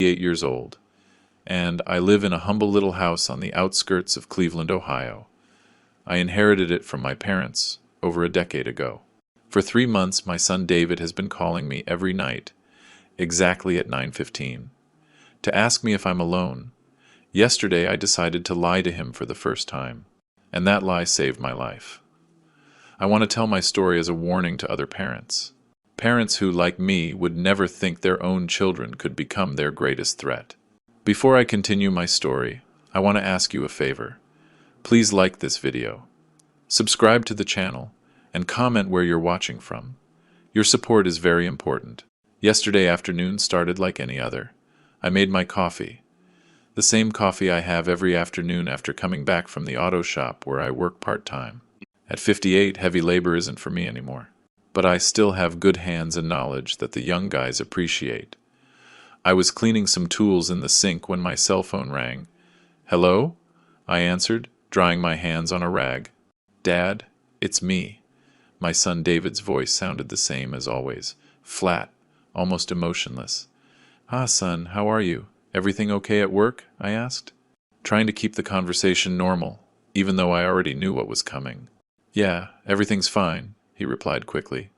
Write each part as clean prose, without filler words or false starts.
8 years old, and I live in a humble little house on the outskirts of Cleveland, Ohio. I inherited it from my parents over a decade ago. For 3 months, my son David has been calling me every night, exactly at 9:15, to ask me if I'm alone. Yesterday, I decided to lie to him for the first time, and that lie saved my life. I want to tell my story as a warning to other parents. Parents who, like me, would never think their own children could become their greatest threat. Before I continue my story, I want to ask you a favor. Please like this video, subscribe to the channel, and comment where you're watching from. Your support is very important. Yesterday afternoon started like any other. I made my coffee. The same coffee I have every afternoon after coming back from the auto shop where I work part-time. At 58, heavy labor isn't for me anymore. But I still have good hands and knowledge that the young guys appreciate. I was cleaning some tools in the sink when my cell phone rang. "Hello?" I answered, drying my hands on a rag. "Dad, it's me." My son David's voice sounded the same as always, flat, almost emotionless. "Ah, son, how are you? Everything okay at work?" I asked, trying to keep the conversation normal, even though I already knew what was coming. "Yeah, everything's fine," he replied quickly.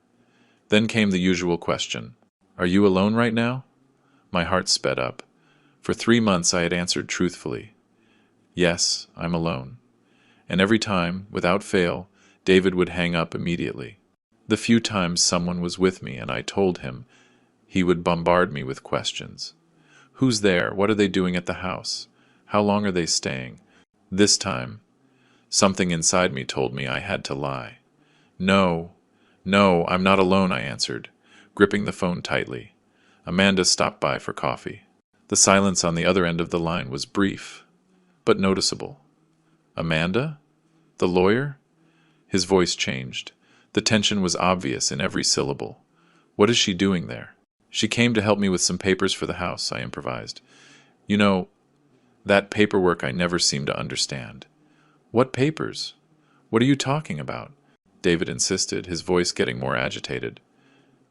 Then came the usual question. "Are you alone right now?" My heart sped up. For 3 months I had answered truthfully. "Yes, I'm alone." And every time, without fail, David would hang up immediately. The few times someone was with me and I told him, he would bombard me with questions. Who's there? What are they doing at the house? How long are they staying? This time, something inside me told me I had to lie. No, I'm not alone," I answered, gripping the phone tightly. Amanda stopped by for coffee. The silence on the other end of the line was brief, but noticeable. "Amanda? The lawyer?" His voice changed. The tension was obvious in every syllable. "What is she doing there?" "She came to help me with some papers for the house," I improvised. "You know, that paperwork I never seem to understand." "What papers? What are you talking about?" David insisted, his voice getting more agitated.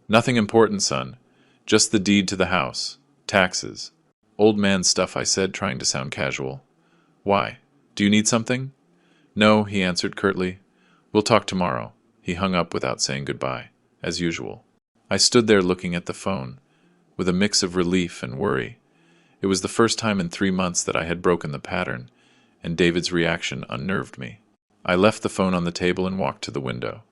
"Nothing important, son. Just the deed to the house. Taxes. Old man stuff," I said, trying to sound casual. "Why? Do you need something?" "No," he answered curtly. "We'll talk tomorrow." He hung up without saying goodbye, as usual. I stood there looking at the phone, with a mix of relief and worry. It was the first time in 3 months that I had broken the pattern, and David's reaction unnerved me. I left the phone on the table and walked to the window.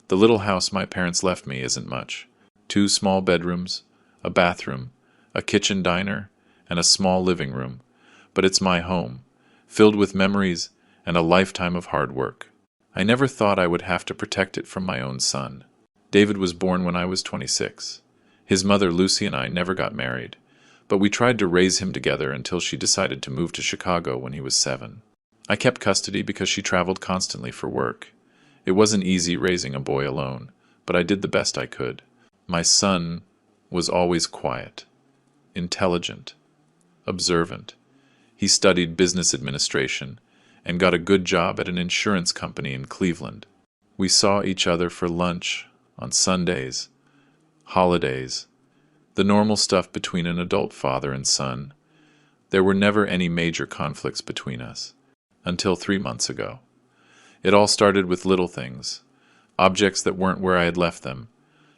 The little house my parents left me isn't much. 2 small bedrooms, a bathroom, a kitchen diner, and a small living room. But it's my home, filled with memories and a lifetime of hard work. I never thought I would have to protect it from my own son. David was born when I was 26. His mother, Lucy, and I never got married, but we tried to raise him together until she decided to move to Chicago when he was 7. I kept custody because she traveled constantly for work. It wasn't easy raising a boy alone, but I did the best I could. My son was always quiet, intelligent, observant. He studied business administration and got a good job at an insurance company in Cleveland. We saw each other for lunch on Sundays, holidays, the normal stuff between an adult father and son. There were never any major conflicts between us, until 3 months ago. It all started with little things, objects that weren't where I had left them,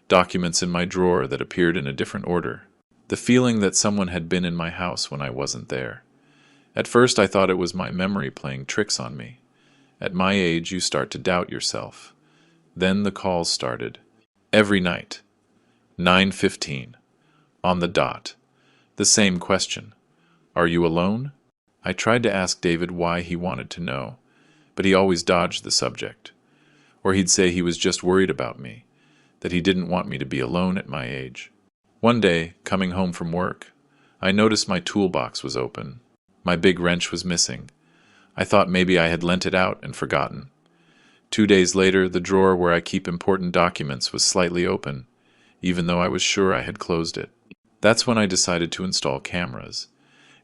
documents in my drawer that appeared in a different order, the feeling that someone had been in my house when I wasn't there. At first I thought it was my memory playing tricks on me. At my age, you start to doubt yourself. Then the calls started. Every night. 9:15. On the dot. The same question. "Are you alone?" I tried to ask David why he wanted to know, but he always dodged the subject. Or he'd say he was just worried about me, that he didn't want me to be alone at my age. One day, coming home from work, I noticed my toolbox was open. My big wrench was missing. I thought maybe I had lent it out and forgotten. 2 days later, the drawer where I keep important documents was slightly open, even though I was sure I had closed it. That's when I decided to install cameras.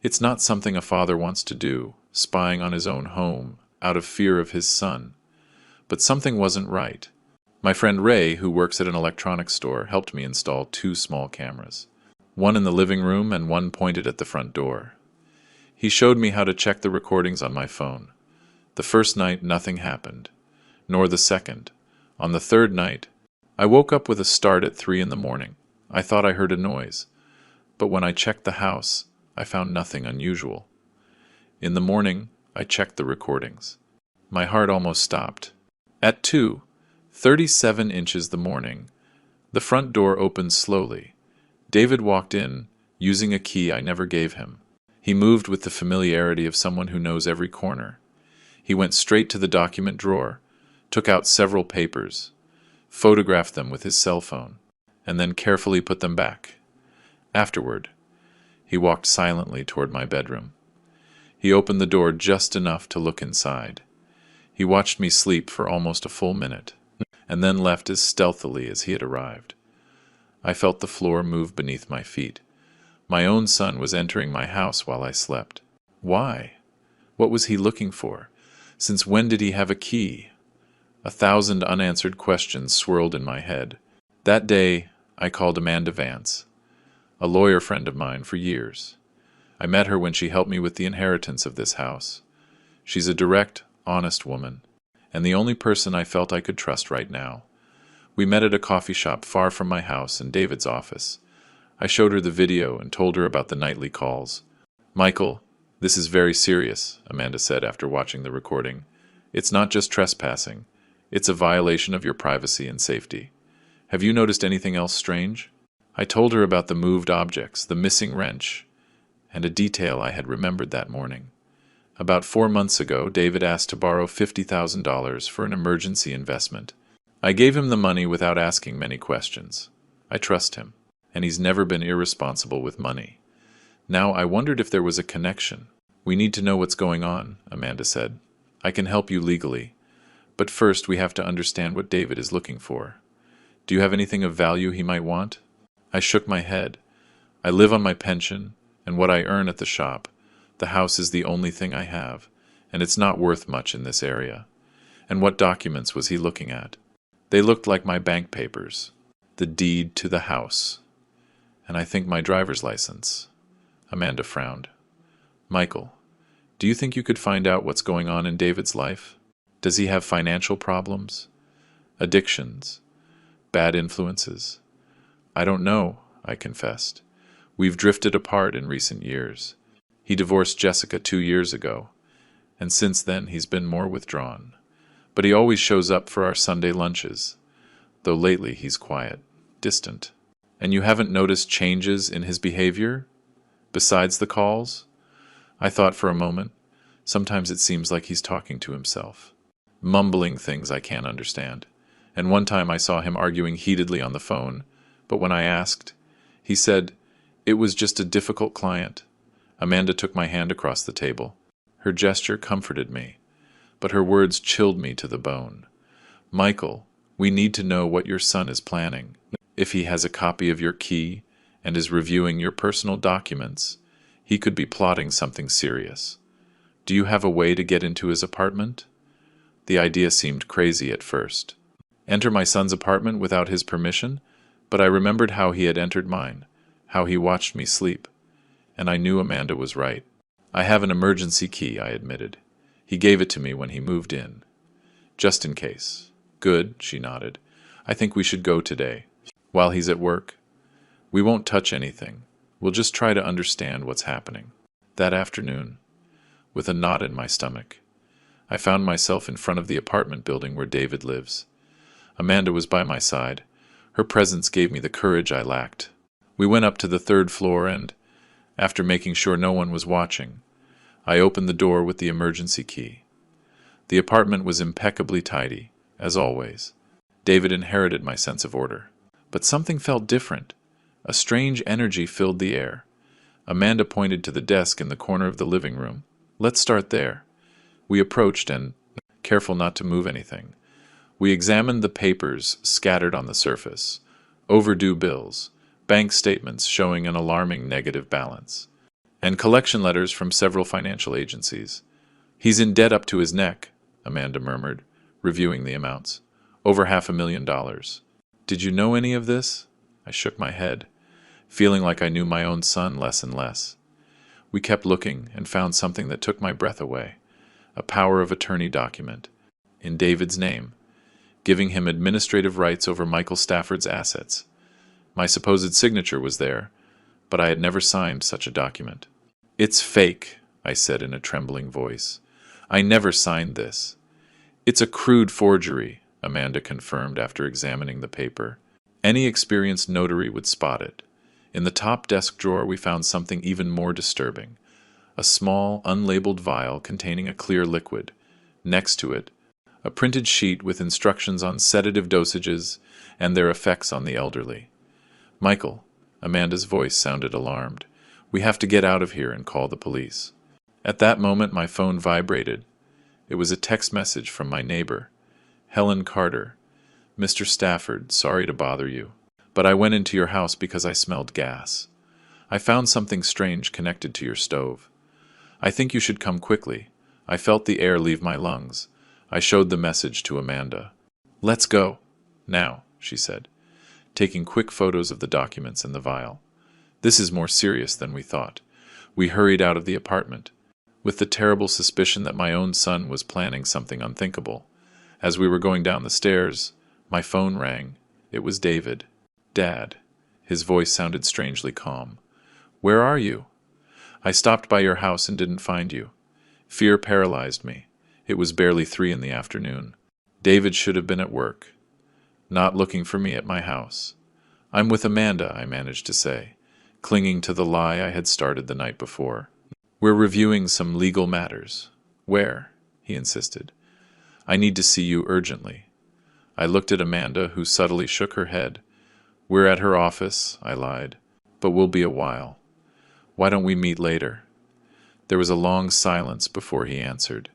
It's not something a father wants to do, spying on his own home, out of fear of his son. But something wasn't right. My friend Ray, who works at an electronics store, helped me install 2 small cameras. one in the living room and one pointed at the front door. He showed me how to check the recordings on my phone. The first night, nothing happened, nor the second. On the third night, I woke up with a start at 3 in the morning. I thought I heard a noise, but when I checked the house, I found nothing unusual. In the morning, I checked the recordings. My heart almost stopped. At 2:37 inches the morning, the front door opened slowly. David walked in, using a key I never gave him. He moved with the familiarity of someone who knows every corner. He went straight to the document drawer, took out several papers, photographed them with his cell phone, and then carefully put them back. Afterward, he walked silently toward my bedroom. He opened the door just enough to look inside. He watched me sleep for almost a full minute, and then left as stealthily as he had arrived. I felt the floor move beneath my feet. My own son was entering my house while I slept. Why? What was he looking for? Since when did he have a key? 1,000 unanswered questions swirled in my head. That day, I called Amanda Vance, a lawyer friend of mine for years. I met her when she helped me with the inheritance of this house. She's a direct, honest woman, and the only person I felt I could trust right now. We met at a coffee shop far from my house and David's office. I showed her the video and told her about the nightly calls. "Michael, this is very serious," Amanda said after watching the recording. "It's not just trespassing. It's a violation of your privacy and safety. Have you noticed anything else strange?" I told her about the moved objects, the missing wrench, and a detail I had remembered that morning. About 4 months ago, David asked to borrow $50,000 for an emergency investment. I gave him the money without asking many questions. I trust him, and he's never been irresponsible with money. Now I wondered if there was a connection. "We need to know what's going on," Amanda said. "I can help you legally, but first we have to understand what David is looking for. Do you have anything of value he might want?" I shook my head. "I live on my pension and what I earn at the shop. The house is the only thing I have, and it's not worth much in this area." "And what documents was he looking at?" "They looked like my bank papers, the deed to the house, and I think my driver's license." Amanda frowned. "Michael, do you think you could find out what's going on in David's life? Does he have financial problems? Addictions? Bad influences?" "I don't know," I confessed. "We've drifted apart in recent years. He divorced Jessica 2 years ago, and since then he's been more withdrawn. But he always shows up for our Sunday lunches, though lately he's quiet, distant." "And you haven't noticed changes in his behavior, besides the calls?" I thought for a moment. Sometimes it seems like he's talking to himself, mumbling things I can't understand. And one time I saw him arguing heatedly on the phone, but when I asked, he said, "It was just a difficult client." Amanda took my hand across the table. Her gesture comforted me, but her words chilled me to the bone. "Michael, we need to know what your son is planning. If he has a copy of your key and is reviewing your personal documents, he could be plotting something serious. Do you have a way to get into his apartment?" The idea seemed crazy at first. Enter my son's apartment without his permission? But I remembered how he had entered mine, how he watched me sleep, and I knew Amanda was right. "I have an emergency key," I admitted. "He gave it to me when he moved in. Just in case." "Good," she nodded. "I think we should go today, while he's at work. We won't touch anything. We'll just try to understand what's happening." That afternoon, with a knot in my stomach, I found myself in front of the apartment building where David lives. Amanda was by my side. Her presence gave me the courage I lacked. We went up to the 3rd floor and, after making sure no one was watching, I opened the door with the emergency key. The apartment was impeccably tidy, as always. David inherited my sense of order. But something felt different. A strange energy filled the air. Amanda pointed to the desk in the corner of the living room. "Let's start there." We approached and, careful not to move anything, we examined the papers scattered on the surface. Overdue bills, bank statements showing an alarming negative balance, and collection letters from several financial agencies. "He's in debt up to his neck," Amanda murmured, reviewing the amounts. "Over $500,000. Did you know any of this?" I shook my head. feeling like I knew my own son less and less. We kept looking and found something that took my breath away, a power of attorney document, in David's name, giving him administrative rights over Michael Stafford's assets. My supposed signature was there, but I had never signed such a document. "It's fake," I said in a trembling voice. "I never signed this." "It's a crude forgery," Amanda confirmed after examining the paper. Any experienced notary would spot it. In the top desk drawer we found something even more disturbing, a small, unlabeled vial containing a clear liquid. Next to it, a printed sheet with instructions on sedative dosages and their effects on the elderly. "Michael," Amanda's voice sounded alarmed, "we have to get out of here and call the police." At that moment my phone vibrated. It was a text message from my neighbor, Helen Carter. "Mr. Stafford, sorry to bother you, but I went into your house because I smelled gas. I found something strange connected to your stove. I think you should come quickly. I felt the air leave my lungs." I showed the message to Amanda. "Let's go." "Now," she said, taking quick photos of the documents and the vial. "This is more serious than we thought." We hurried out of the apartment, with the terrible suspicion that my own son was planning something unthinkable. As we were going down the stairs, my phone rang. It was David. "Dad." His voice sounded strangely calm. "Where are you?" "I stopped by your house and didn't find you." Fear paralyzed me. It was barely 3 in the afternoon. David should have been at work, not looking for me at my house. "I'm with Amanda," I managed to say, clinging to the lie I had started the night before. "We're reviewing some legal matters." "Where?" he insisted. "I need to see you urgently." I looked at Amanda, who subtly shook her head. "We're at her office," I lied, "but we'll be a while. Why don't we meet later?" There was a long silence before he answered.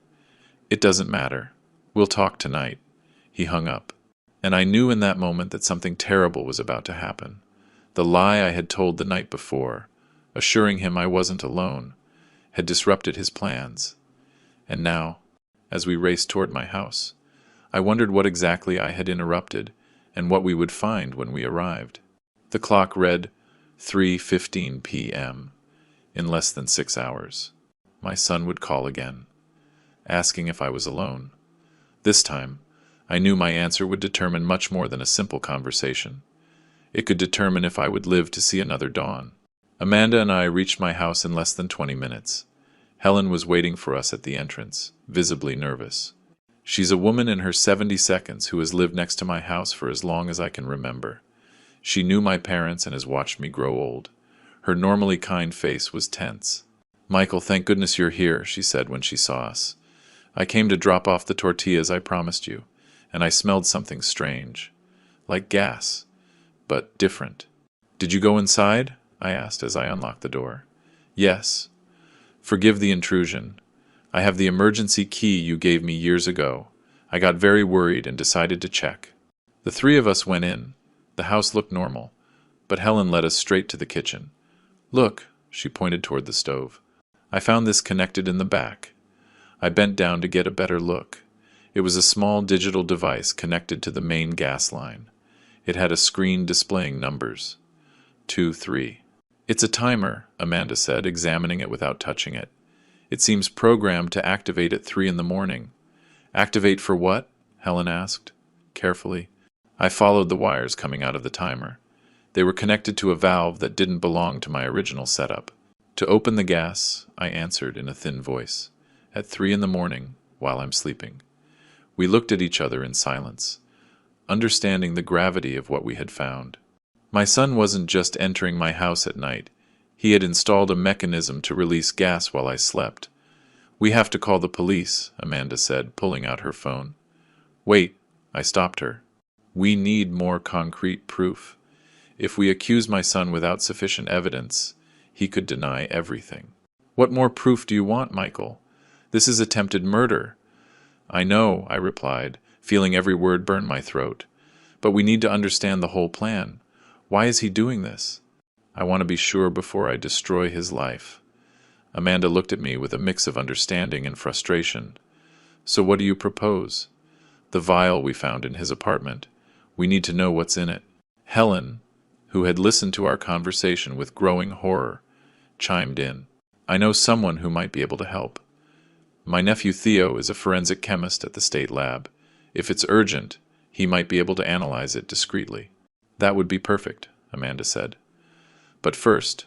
"It doesn't matter. We'll talk tonight." He hung up, and I knew in that moment that something terrible was about to happen. The lie I had told the night before, assuring him I wasn't alone, had disrupted his plans. And now, as we raced toward my house, I wondered what exactly I had interrupted and what we would find when we arrived. The clock read 3:15 p.m. In less than 6 hours, my son would call again, asking if I was alone. This time, I knew my answer would determine much more than a simple conversation. It could determine if I would live to see another dawn. Amanda and I reached my house in less than 20 minutes. Helen was waiting for us at the entrance, visibly nervous. She's a woman in her 70s who has lived next to my house for as long as I can remember. She knew my parents and has watched me grow old. Her normally kind face was tense. "Michael, thank goodness you're here," she said when she saw us. "I came to drop off the tortillas I promised you, and I smelled something strange. Like gas, but different." "Did you go inside?" I asked as I unlocked the door. "Yes. Forgive the intrusion. I have the emergency key you gave me years ago. I got very worried and decided to check." The 3 of us went in. The house looked normal, but Helen led us straight to the kitchen. "Look," she pointed toward the stove. "I found this connected in the back." I bent down to get a better look. It was a small digital device connected to the main gas line. It had a screen displaying numbers. 2, 3. "It's a timer," Amanda said, examining it without touching it. "It seems programmed to activate at 3 in the morning." "Activate for what?" Helen asked, carefully. I followed the wires coming out of the timer. They were connected to a valve that didn't belong to my original setup. "To open the gas," I answered in a thin voice, "at 3 in the morning, while I'm sleeping." We looked at each other in silence, understanding the gravity of what we had found. My son wasn't just entering my house at night. He had installed a mechanism to release gas while I slept. "We have to call the police," Amanda said, pulling out her phone. "Wait," I stopped her. "We need more concrete proof. If we accuse my son without sufficient evidence, he could deny everything." "What more proof do you want, Michael? This is attempted murder." "I know," I replied, feeling every word burn my throat. "But we need to understand the whole plan. Why is he doing this? I want to be sure before I destroy his life." Amanda looked at me with a mix of understanding and frustration. "So what do you propose?" "The vial we found in his apartment. We need to know what's in it." "Helen," who had listened to our conversation with growing horror, chimed in. I know someone who might be able to help. My nephew Theo is a forensic chemist at the state lab. If it's urgent, he might be able to analyze it discreetly. That would be perfect, Amanda said. But first,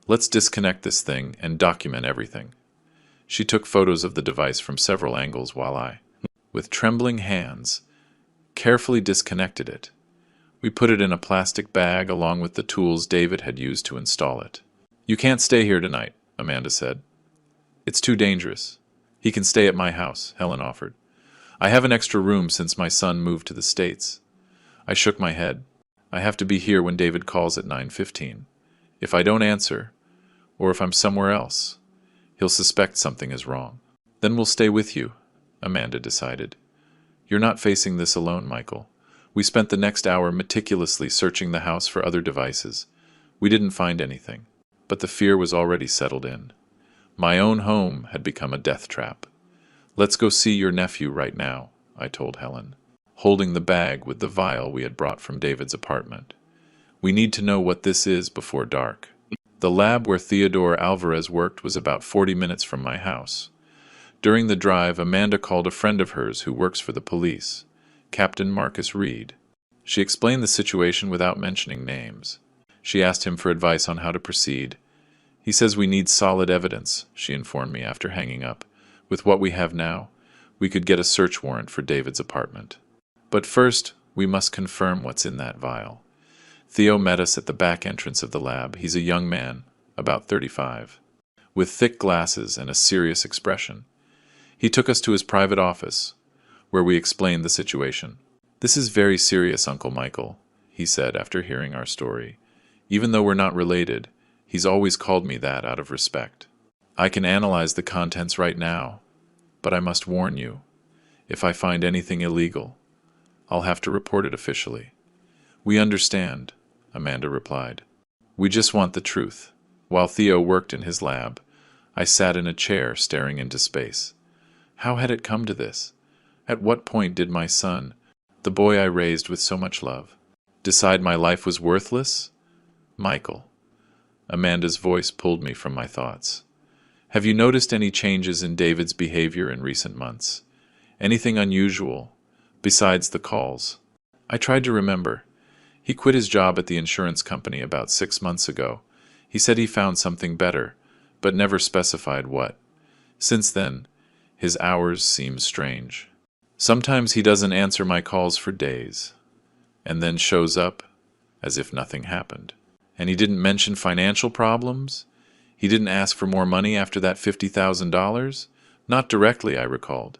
let's disconnect this thing and document everything. She took photos of the device from several angles while I, with trembling hands, carefully disconnected it. We put it in a plastic bag along with the tools David had used to install it. You can't stay here tonight, Amanda said. It's too dangerous. He can stay at my house, Helen offered. I have an extra room since my son moved to the States. I shook my head. I have to be here when David calls at 9:15. If I don't answer, or if I'm somewhere else, he'll suspect something is wrong. Then we'll stay with you, Amanda decided. You're not facing this alone, Michael. We spent the next hour meticulously searching the house for other devices. We didn't find anything, but the fear was already settled in. My own home had become a death trap. Let's go see your nephew right now, I told Helen, holding the bag with the vial we had brought from David's apartment. We need to know what this is before dark. The lab where Theodore Alvarez worked was about 40 minutes from my house. During the drive, Amanda called a friend of hers who works for the police, Captain Marcus Reed. She explained the situation without mentioning names. She asked him for advice on how to proceed. He says we need solid evidence, she informed me after hanging up. With what we have now, we could get a search warrant for David's apartment. But first, we must confirm what's in that vial. Theo met us at the back entrance of the lab. He's a young man, about 35, with thick glasses and a serious expression. He took us to his private office, where we explained the situation. This is very serious, Uncle Michael, he said after hearing our story. Even though we're not related, he's always called me that out of respect. I can analyze the contents right now, but I must warn you, if I find anything illegal, I'll have to report it officially. We understand, Amanda replied. We just want the truth. While Theo worked in his lab, I sat in a chair staring into space. How had it come to this? At what point did my son, the boy I raised with so much love, decide my life was worthless? Michael. Amanda's voice pulled me from my thoughts. Have you noticed any changes in David's behavior in recent months? Anything unusual, besides the calls? I tried to remember. He quit his job at the insurance company about 6 months ago. He said he found something better, but never specified what. Since then, his hours seem strange. Sometimes he doesn't answer my calls for days, and then shows up as if nothing happened. And he didn't mention financial problems? He didn't ask for more money after that $50,000? Not directly, I recalled.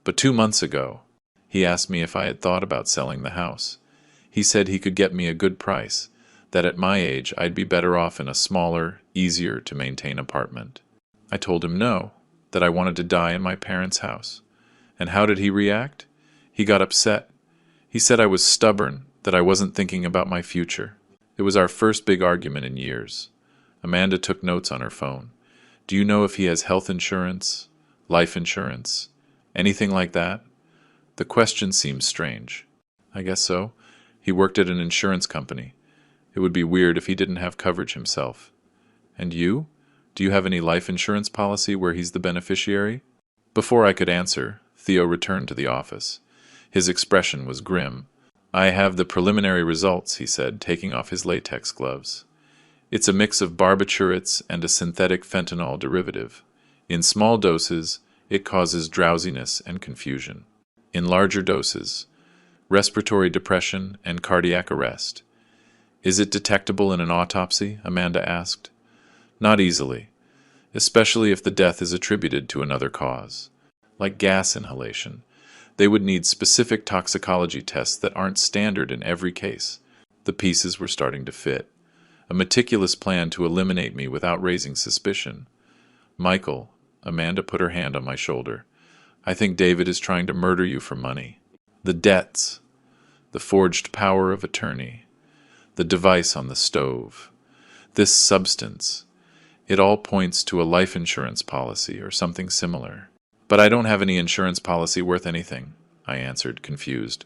But 2 months ago, he asked me if I had thought about selling the house. He said he could get me a good price, that at my age I'd be better off in a smaller, easier-to-maintain apartment. I told him no, that I wanted to die in my parents' house. And how did he react? He got upset. He said I was stubborn, that I wasn't thinking about my future. It was our first big argument in years. Amanda took notes on her phone. Do you know if he has health insurance, life insurance, anything like that? The question seems strange. I guess so. He worked at an insurance company. It would be weird if he didn't have coverage himself. And you? Do you have any life insurance policy where he's the beneficiary? Before I could answer, Theo returned to the office. His expression was grim. I have the preliminary results, he said, taking off his latex gloves. It's a mix of barbiturates and a synthetic fentanyl derivative. In small doses, it causes drowsiness and confusion. In larger doses, respiratory depression and cardiac arrest. Is it detectable in an autopsy? Amanda asked. Not easily, especially if the death is attributed to another cause, like gas inhalation. They would need specific toxicology tests that aren't standard in every case. The pieces were starting to fit. A meticulous plan to eliminate me without raising suspicion. Michael, Amanda put her hand on my shoulder. I think David is trying to murder you for money. The debts, the forged power of attorney, the device on the stove, this substance, it all points to a life insurance policy or something similar. But I don't have any insurance policy worth anything, I answered, confused.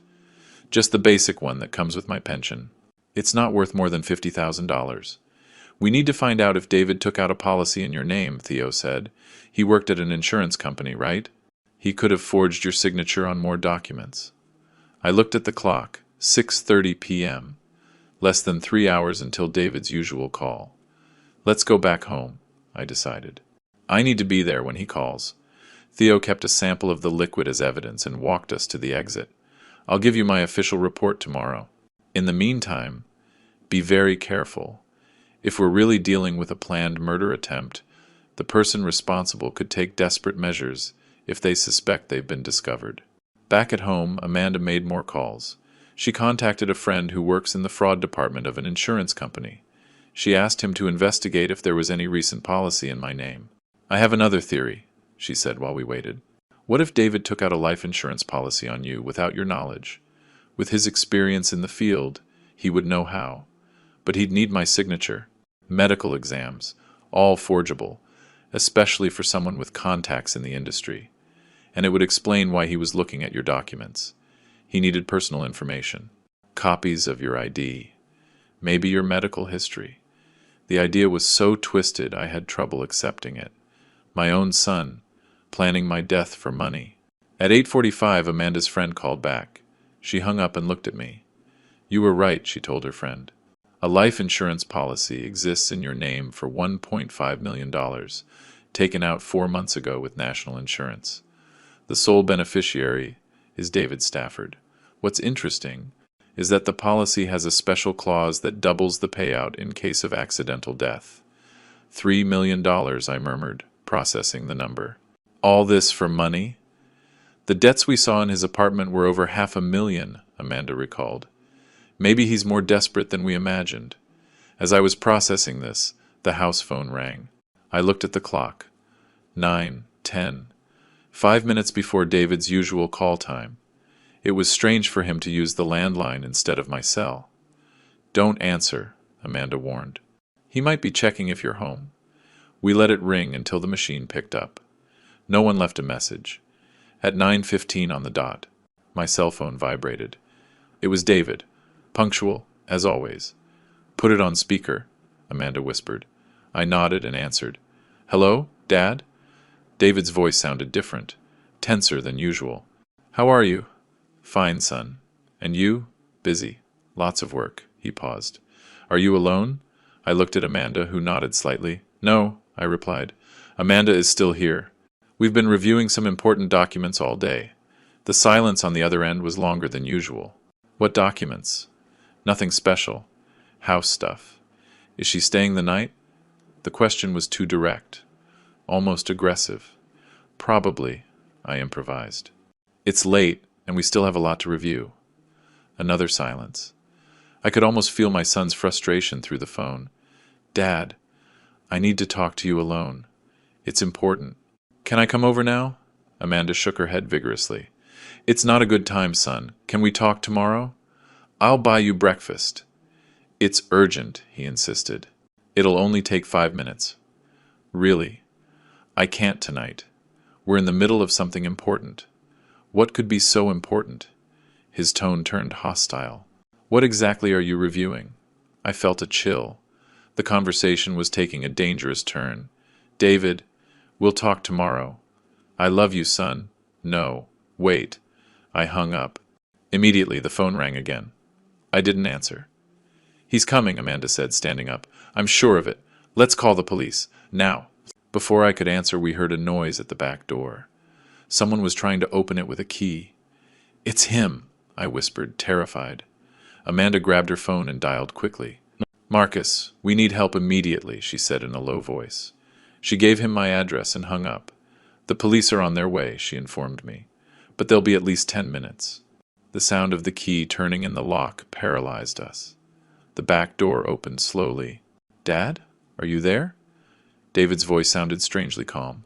Just the basic one that comes with my pension. It's not worth more than $50,000. We need to find out if David took out a policy in your name, Theo said. He worked at an insurance company, right? He could have forged your signature on more documents. I looked at the clock. 6:30 p.m. Less than 3 hours until David's usual call. Let's go back home, I decided. I need to be there when he calls. Theo kept a sample of the liquid as evidence and walked us to the exit. I'll give you my official report tomorrow. In the meantime, be very careful. If we're really dealing with a planned murder attempt, the person responsible could take desperate measures if they suspect they've been discovered. Back at home, Amanda made more calls. She contacted a friend who works in the fraud department of an insurance company. She asked him to investigate if there was any recent policy in my name. I have another theory, she said while we waited. What if David took out a life insurance policy on you without your knowledge? With his experience in the field, he would know how. But he'd need my signature. Medical exams, all forgeable, especially for someone with contacts in the industry. And it would explain why he was looking at your documents. He needed personal information, copies of your ID, maybe your medical history. The idea was so twisted I had trouble accepting it. My own son, planning my death for money. At 8:45, Amanda's friend called back. She hung up and looked at me. You were right, she told her friend. A life insurance policy exists in your name for $1.5 million, taken out 4 months ago with National Insurance. The sole beneficiary is David Stafford. What's interesting is that the policy has a special clause that doubles the payout in case of accidental death. $3 million, I murmured, processing the number. All this for money? The debts we saw in his apartment were over $500,000, Amanda recalled. Maybe he's more desperate than we imagined. As I was processing this, the house phone rang. I looked at the clock. 9:10. 5 minutes before David's usual call time. It was strange for him to use the landline instead of my cell. Don't answer, Amanda warned. He might be checking if you're home. We let it ring until the machine picked up. No one left a message. At 9:15 on the dot, my cell phone vibrated. It was David, punctual, as always. Put it on speaker, Amanda whispered. I nodded and answered. Hello, Dad? David's voice sounded different, tenser than usual. How are you? Fine, son. And you? Busy. Lots of work. He paused. Are you alone? I looked at Amanda, who nodded slightly. No, I replied. Amanda is still here. We've been reviewing some important documents all day. The silence on the other end was longer than usual. What documents? Nothing special. House stuff. Is she staying the night? The question was too direct. Almost aggressive. Probably, I improvised. It's late, and we still have a lot to review. Another silence. I could almost feel my son's frustration through the phone. Dad, I need to talk to you alone. It's important. Can I come over now? Amanda shook her head vigorously. It's not a good time, son. Can we talk tomorrow? I'll buy you breakfast. It's urgent, he insisted. It'll only take 5 minutes. Really? I can't tonight. We're in the middle of something important. What could be so important? His tone turned hostile. What exactly are you reviewing? I felt a chill. The conversation was taking a dangerous turn. David, we'll talk tomorrow. I love you, son. No. Wait. I hung up. Immediately, the phone rang again. I didn't answer. He's coming, Amanda said, standing up. I'm sure of it. Let's call the police. Now. Before I could answer, we heard a noise at the back door. Someone was trying to open it with a key. It's him, I whispered, terrified. Amanda grabbed her phone and dialed quickly. Marcus, we need help immediately, she said in a low voice. She gave him my address and hung up. The police are on their way, she informed me. But they'll be at least 10 minutes. The sound of the key turning in the lock paralyzed us. The back door opened slowly. Dad? Are you there? David's voice sounded strangely calm.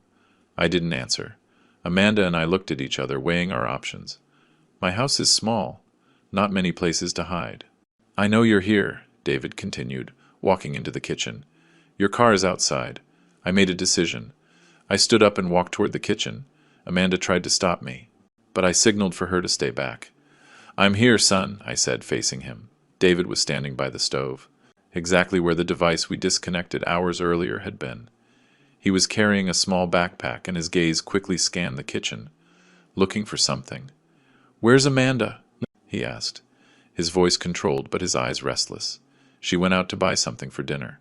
I didn't answer. Amanda and I looked at each other, weighing our options. My house is small. Not many places to hide. I know you're here, David continued, walking into the kitchen. Your car is outside. I made a decision. I stood up and walked toward the kitchen. Amanda tried to stop me, but I signaled for her to stay back. I'm here, son, I said, facing him. David was standing by the stove, exactly where the device we disconnected hours earlier had been. He was carrying a small backpack, and his gaze quickly scanned the kitchen, looking for something. "Where's Amanda?" he asked, his voice controlled but his eyes restless. "She went out to buy something for dinner."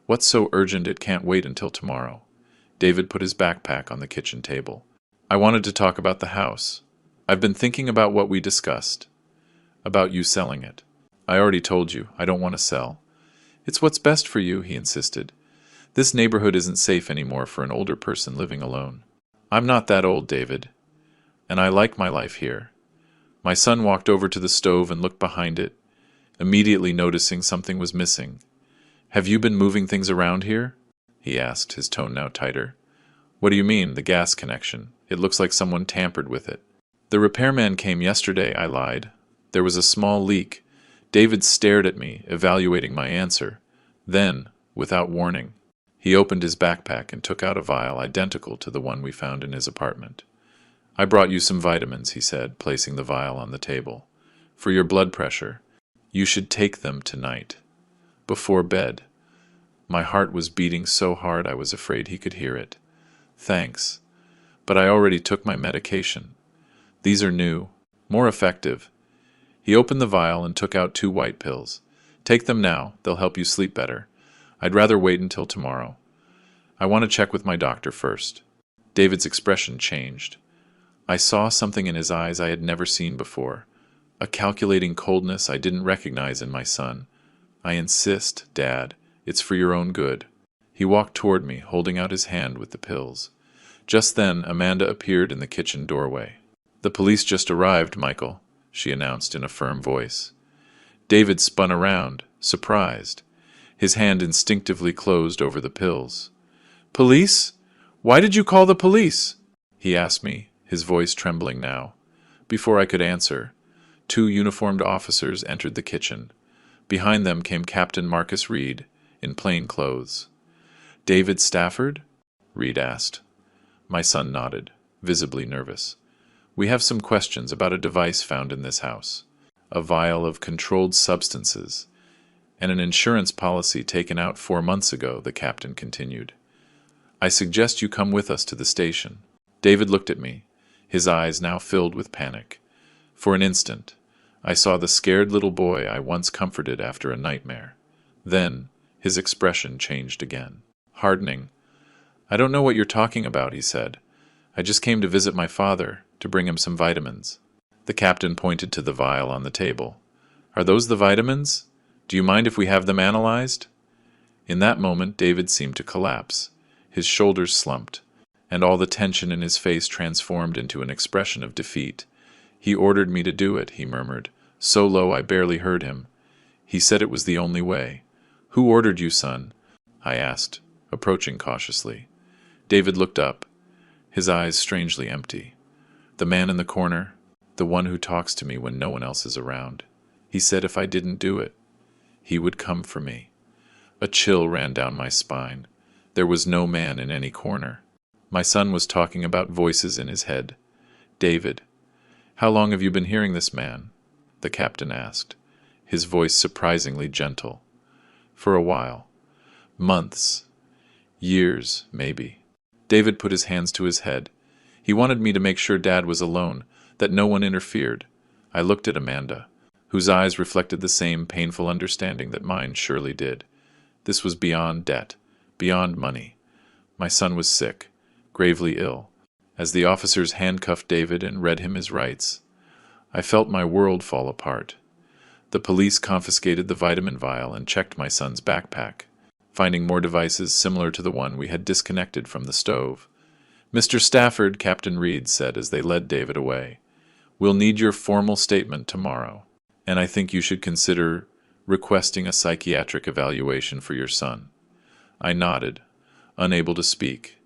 "What's so urgent it can't wait until tomorrow?" David put his backpack on the kitchen table. "I wanted to talk about the house. I've been thinking about what we discussed. About you selling it. I already told you, I don't want to sell." "It's what's best for you," he insisted. "This neighborhood isn't safe anymore for an older person living alone." "I'm not that old, David. And I like my life here." My son walked over to the stove and looked behind it, immediately noticing something was missing. "Have you been moving things around here?" he asked, his tone now tighter. "What do you mean, the gas connection? It looks like someone tampered with it." "The repairman came yesterday," I lied. "There was a small leak." David stared at me, evaluating my answer. Then, without warning, he opened his backpack and took out a vial identical to the one we found in his apartment. "I brought you some vitamins," he said, placing the vial on the table. "For your blood pressure. You should take them tonight. Before bed." My heart was beating so hard I was afraid he could hear it. "Thanks. But I already took my medication. These are new, more effective." He opened the vial and took out 2 white pills. "Take them now. They'll help you sleep better. I'd rather wait until tomorrow. I want to check with my doctor first." David's expression changed. I saw something in his eyes I had never seen before, a calculating coldness I didn't recognize in my son. "I insist, Dad. It's for your own good." He walked toward me, holding out his hand with the pills. Just then, Amanda appeared in the kitchen doorway. "The police just arrived, Michael," she announced in a firm voice. David spun around, surprised. His hand instinctively closed over the pills. "Police? Why did you call the police?" he asked me, his voice trembling now. Before I could answer, 2 uniformed officers entered the kitchen. Behind them came Captain Marcus Reed, in plain clothes. "David Stafford?" Reed asked. My son nodded, visibly nervous. "We have some questions about a device found in this house. A vial of controlled substances, and an insurance policy taken out 4 months ago," the captain continued. "I suggest you come with us to the station." David looked at me, his eyes now filled with panic. For an instant, I saw the scared little boy I once comforted after a nightmare. Then, his expression changed again, hardening. "I don't know what you're talking about," he said. "I just came to visit my father, to bring him some vitamins." The captain pointed to the vial on the table. "Are those the vitamins? Do you mind if we have them analyzed?" In that moment, David seemed to collapse. His shoulders slumped, and all the tension in his face transformed into an expression of defeat. "He ordered me to do it," he murmured, so low I barely heard him. "He said it was the only way." "Who ordered you, son?" I asked, approaching cautiously. David looked up, his eyes strangely empty. "The man in the corner, the one who talks to me when no one else is around. He said if I didn't do it, he would come for me." A chill ran down my spine. There was no man in any corner. My son was talking about voices in his head. "David, how long have you been hearing this man?" the captain asked, his voice surprisingly gentle. "For a while. Months. Years, maybe." David put his hands to his head. He wanted me to make sure Dad was alone, that no one interfered. I looked at Amanda, whose eyes reflected the same painful understanding that mine surely did. This was beyond debt, beyond money. My son was sick, gravely ill. As the officers handcuffed David and read him his rights, I felt my world fall apart. The police confiscated the vitamin vial and checked my son's backpack, finding more devices similar to the one we had disconnected from the stove. "Mr. Stafford," Captain Reed said as they led David away, "we'll need your formal statement tomorrow, and I think you should consider requesting a psychiatric evaluation for your son." I nodded, unable to speak.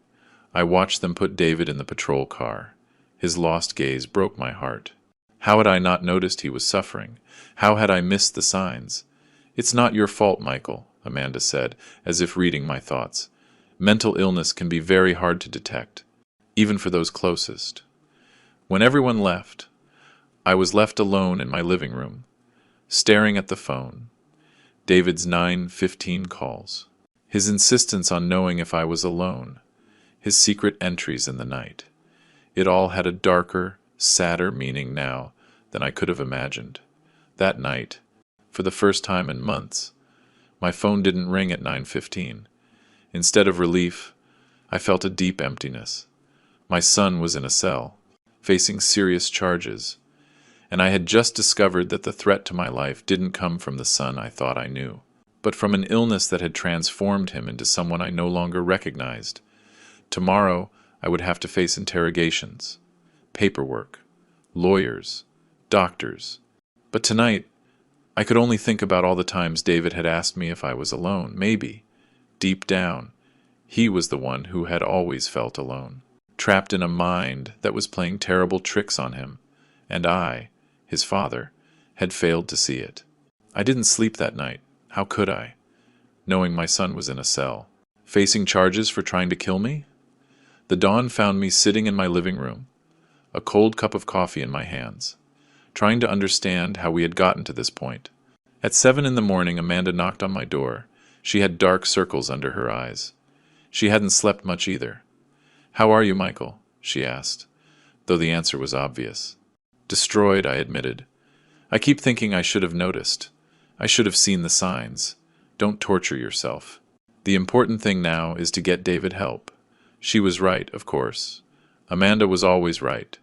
I watched them put David in the patrol car. His lost gaze broke my heart. How had I not noticed he was suffering? How had I missed the signs? "It's not your fault, Michael," Amanda said, as if reading my thoughts. "Mental illness can be very hard to detect, even for those closest." When everyone left, I was left alone in my living room, Staring at the phone. David's 9:15 calls. His insistence on knowing if I was alone. His secret entries in the night. It all had a darker, sadder meaning now than I could have imagined. That night, for the first time in months, my phone didn't ring at 9:15. Instead of relief, I felt a deep emptiness. My son was in a cell, facing serious charges, and I had just discovered that the threat to my life didn't come from the son I thought I knew, but from an illness that had transformed him into someone I no longer recognized. Tomorrow, I would have to face interrogations, paperwork, lawyers, doctors. But tonight, I could only think about all the times David had asked me if I was alone. Maybe, deep down, he was the one who had always felt alone, trapped in a mind that was playing terrible tricks on him, and I, his father, had failed to see it. I didn't sleep that night. How could I? Knowing my son was in a cell, facing charges for trying to kill me? The dawn found me sitting in my living room, a cold cup of coffee in my hands, trying to understand how we had gotten to this point. At 7 in the morning, Amanda knocked on my door. She had dark circles under her eyes. She hadn't slept much either. "How are you, Michael?" she asked, though the answer was obvious. "Destroyed," I admitted. "I keep thinking I should have noticed. I should have seen the signs. Don't torture yourself. The important thing now is to get David help." She was right, of course. Amanda was always right.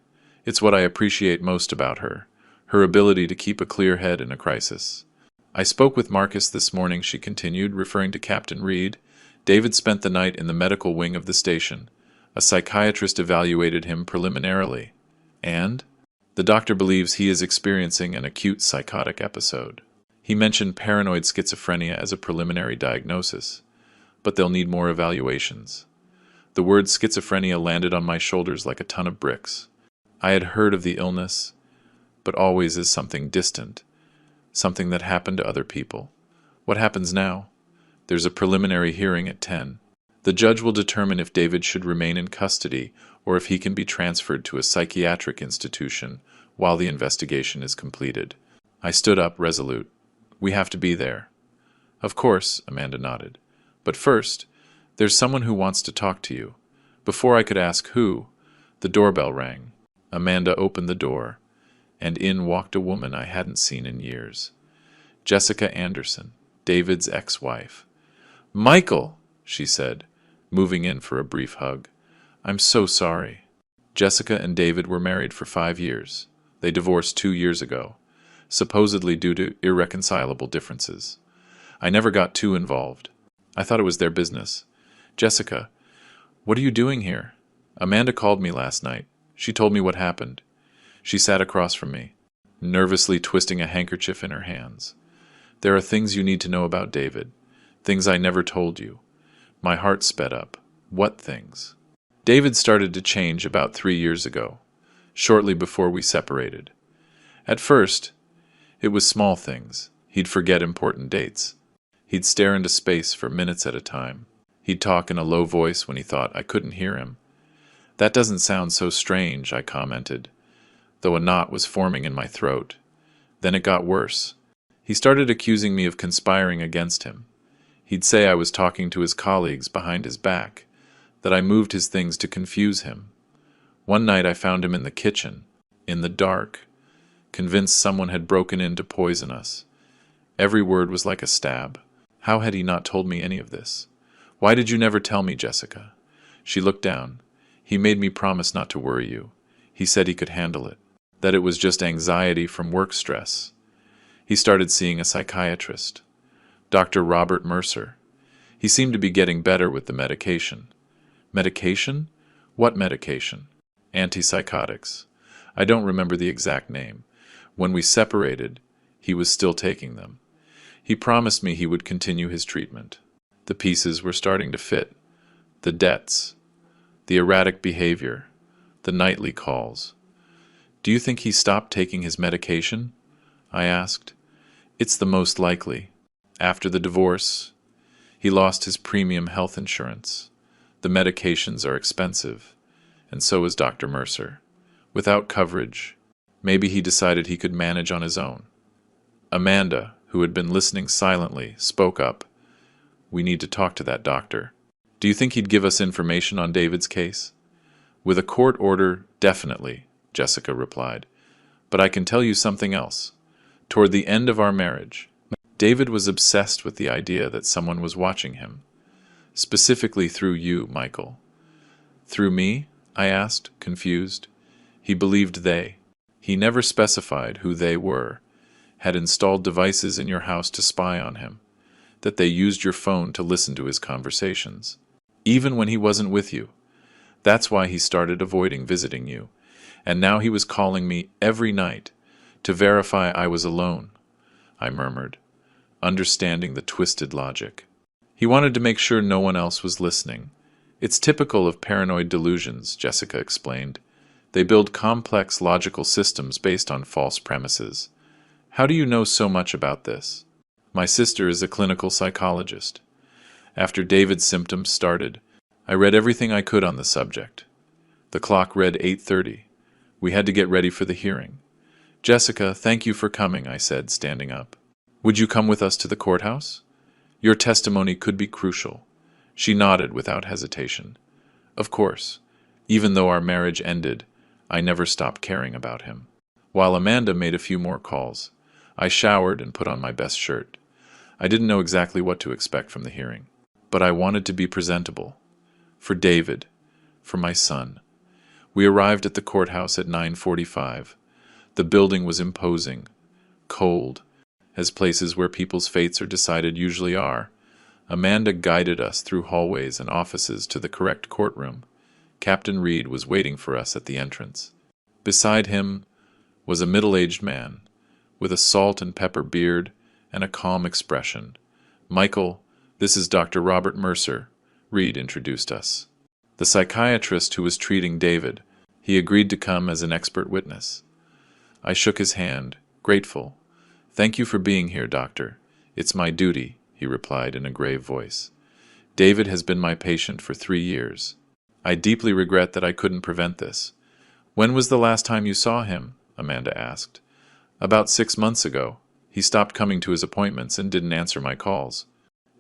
It's what I appreciate most about her, her ability to keep a clear head in a crisis. "I spoke with Marcus this morning," she continued, referring to Captain Reed. "David spent the night in the medical wing of the station. A psychiatrist evaluated him preliminarily. And? The doctor believes he is experiencing an acute psychotic episode. He mentioned paranoid schizophrenia as a preliminary diagnosis, but they'll need more evaluations." The word schizophrenia landed on my shoulders like a ton of bricks. I had heard of the illness, but always as something distant, something that happened to other people. What happens now? There's a preliminary hearing at 10. The judge will determine if David should remain in custody or if he can be transferred to a psychiatric institution while the investigation is completed. I stood up, resolute. "We have to be there." "Of course," Amanda nodded. "But first, there's someone who wants to talk to you." Before I could ask who, the doorbell rang. Amanda opened the door, and in walked a woman I hadn't seen in years. Jessica Anderson, David's ex-wife. "Michael," she said, moving in for a brief hug. "I'm so sorry." Jessica and David were married for 5 years. They divorced 2 years ago, supposedly due to irreconcilable differences. I never got too involved. I thought it was their business. "Jessica, what are you doing here?" "Amanda called me last night. She told me what happened." She sat across from me, nervously twisting a handkerchief in her hands. "There are things you need to know about David, things I never told you." My heart sped up. What things? David started to change about 3 years ago, shortly before we separated. At first, it was small things. He'd forget important dates. He'd stare into space for minutes at a time. He'd talk in a low voice when he thought I couldn't hear him. "That doesn't sound so strange," I commented, though a knot was forming in my throat. Then it got worse. He started accusing me of conspiring against him. He'd say I was talking to his colleagues behind his back, that I moved his things to confuse him. One night I found him in the kitchen, in the dark, convinced someone had broken in to poison us. Every word was like a stab. How had he not told me any of this? "Why did you never tell me, Jessica?" She looked down. "He made me promise not to worry you. He said he could handle it, that it was just anxiety from work stress. He started seeing a psychiatrist, Dr. Robert Mercer. He seemed to be getting better with the medication." "Medication? What medication?" "Antipsychotics. I don't remember the exact name. When we separated, he was still taking them. He promised me he would continue his treatment. The pieces were starting to fit. The debts, the erratic behavior, the nightly calls." "Do you think he stopped taking his medication?" I asked. "It's the most likely. After the divorce, he lost his premium health insurance. The medications are expensive, and so is Dr. Mercer. Without coverage, maybe he decided he could manage on his own." Amanda, who had been listening silently, spoke up. "We need to talk to that doctor. Do you think he'd give us information on David's case?" "With a court order, definitely," Jessica replied. "But I can tell you something else. Toward the end of our marriage, David was obsessed with the idea that someone was watching him. Specifically through you, Michael." "Through me?" I asked, confused. "He believed they. He never specified who they were. Had installed devices in your house to spy on him. That they used your phone to listen to his conversations. Even when he wasn't with you. That's why he started avoiding visiting you. And now he was calling me every night to verify I was alone," I murmured, understanding the twisted logic. "He wanted to make sure no one else was listening. It's typical of paranoid delusions," Jessica explained. "They build complex logical systems based on false premises. How do you know so much about this?" "My sister is a clinical psychologist. After David's symptoms started, I read everything I could on the subject. The clock read 8:30. We had to get ready for the hearing. "Jessica, thank you for coming," I said, standing up. "Would you come with us to the courthouse? Your testimony could be crucial." She nodded without hesitation. "Of course. Even though our marriage ended, I never stopped caring about him." While Amanda made a few more calls, I showered and put on my best shirt. I didn't know exactly what to expect from the hearing, but I wanted to be presentable. For David, for my son. We arrived at the courthouse at 9:45. The building was imposing, cold, as places where people's fates are decided usually are. Amanda guided us through hallways and offices to the correct courtroom. Captain Reed was waiting for us at the entrance. Beside him was a middle-aged man, with a salt and pepper beard and a calm expression. "Michael, this is Dr. Robert Mercer," Reed introduced us. "The psychiatrist who was treating David. He agreed to come as an expert witness." I shook his hand, grateful. "Thank you for being here, doctor. It's my duty," he replied in a grave voice. "David has been my patient for 3 years. I deeply regret that I couldn't prevent this." "When was the last time you saw him?" Amanda asked. "About 6 months ago. He stopped coming to his appointments and didn't answer my calls."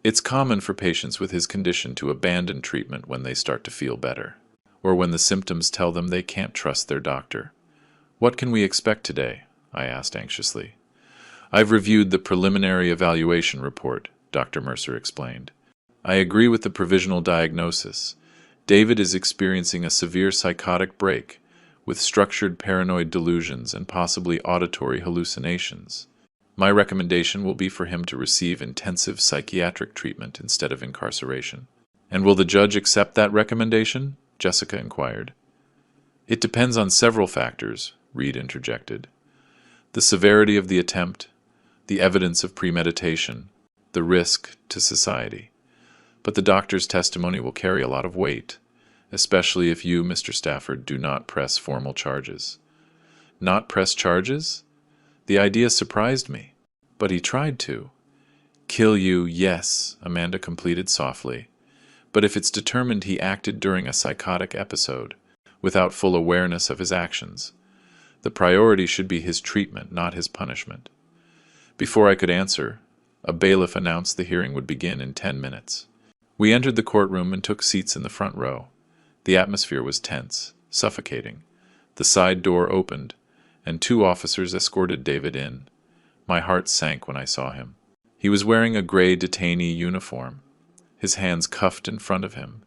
It's common for patients with his condition to abandon treatment when they start to feel better, or when the symptoms tell them they can't trust their doctor. "What can we expect today?" I asked anxiously. "I've reviewed the preliminary evaluation report," Dr. Mercer explained. "I agree with the provisional diagnosis. David is experiencing a severe psychotic break, with structured paranoid delusions and possibly auditory hallucinations. My recommendation will be for him to receive intensive psychiatric treatment instead of incarceration." "And will the judge accept that recommendation?" Jessica inquired. "It depends on several factors," Reed interjected. "The severity of the attempt, the evidence of premeditation, the risk to society. But the doctor's testimony will carry a lot of weight, especially if you, Mr. Stafford, do not press formal charges." "Not press charges?" The idea surprised me. "But he tried to." "Kill you, yes," Amanda completed softly. "But if it's determined he acted during a psychotic episode, without full awareness of his actions, the priority should be his treatment, not his punishment." Before I could answer, a bailiff announced the hearing would begin in 10 minutes. We entered the courtroom and took seats in the front row. The atmosphere was tense, suffocating. The side door opened, and 2 officers escorted David in. My heart sank when I saw him. He was wearing a gray detainee uniform, his hands cuffed in front of him.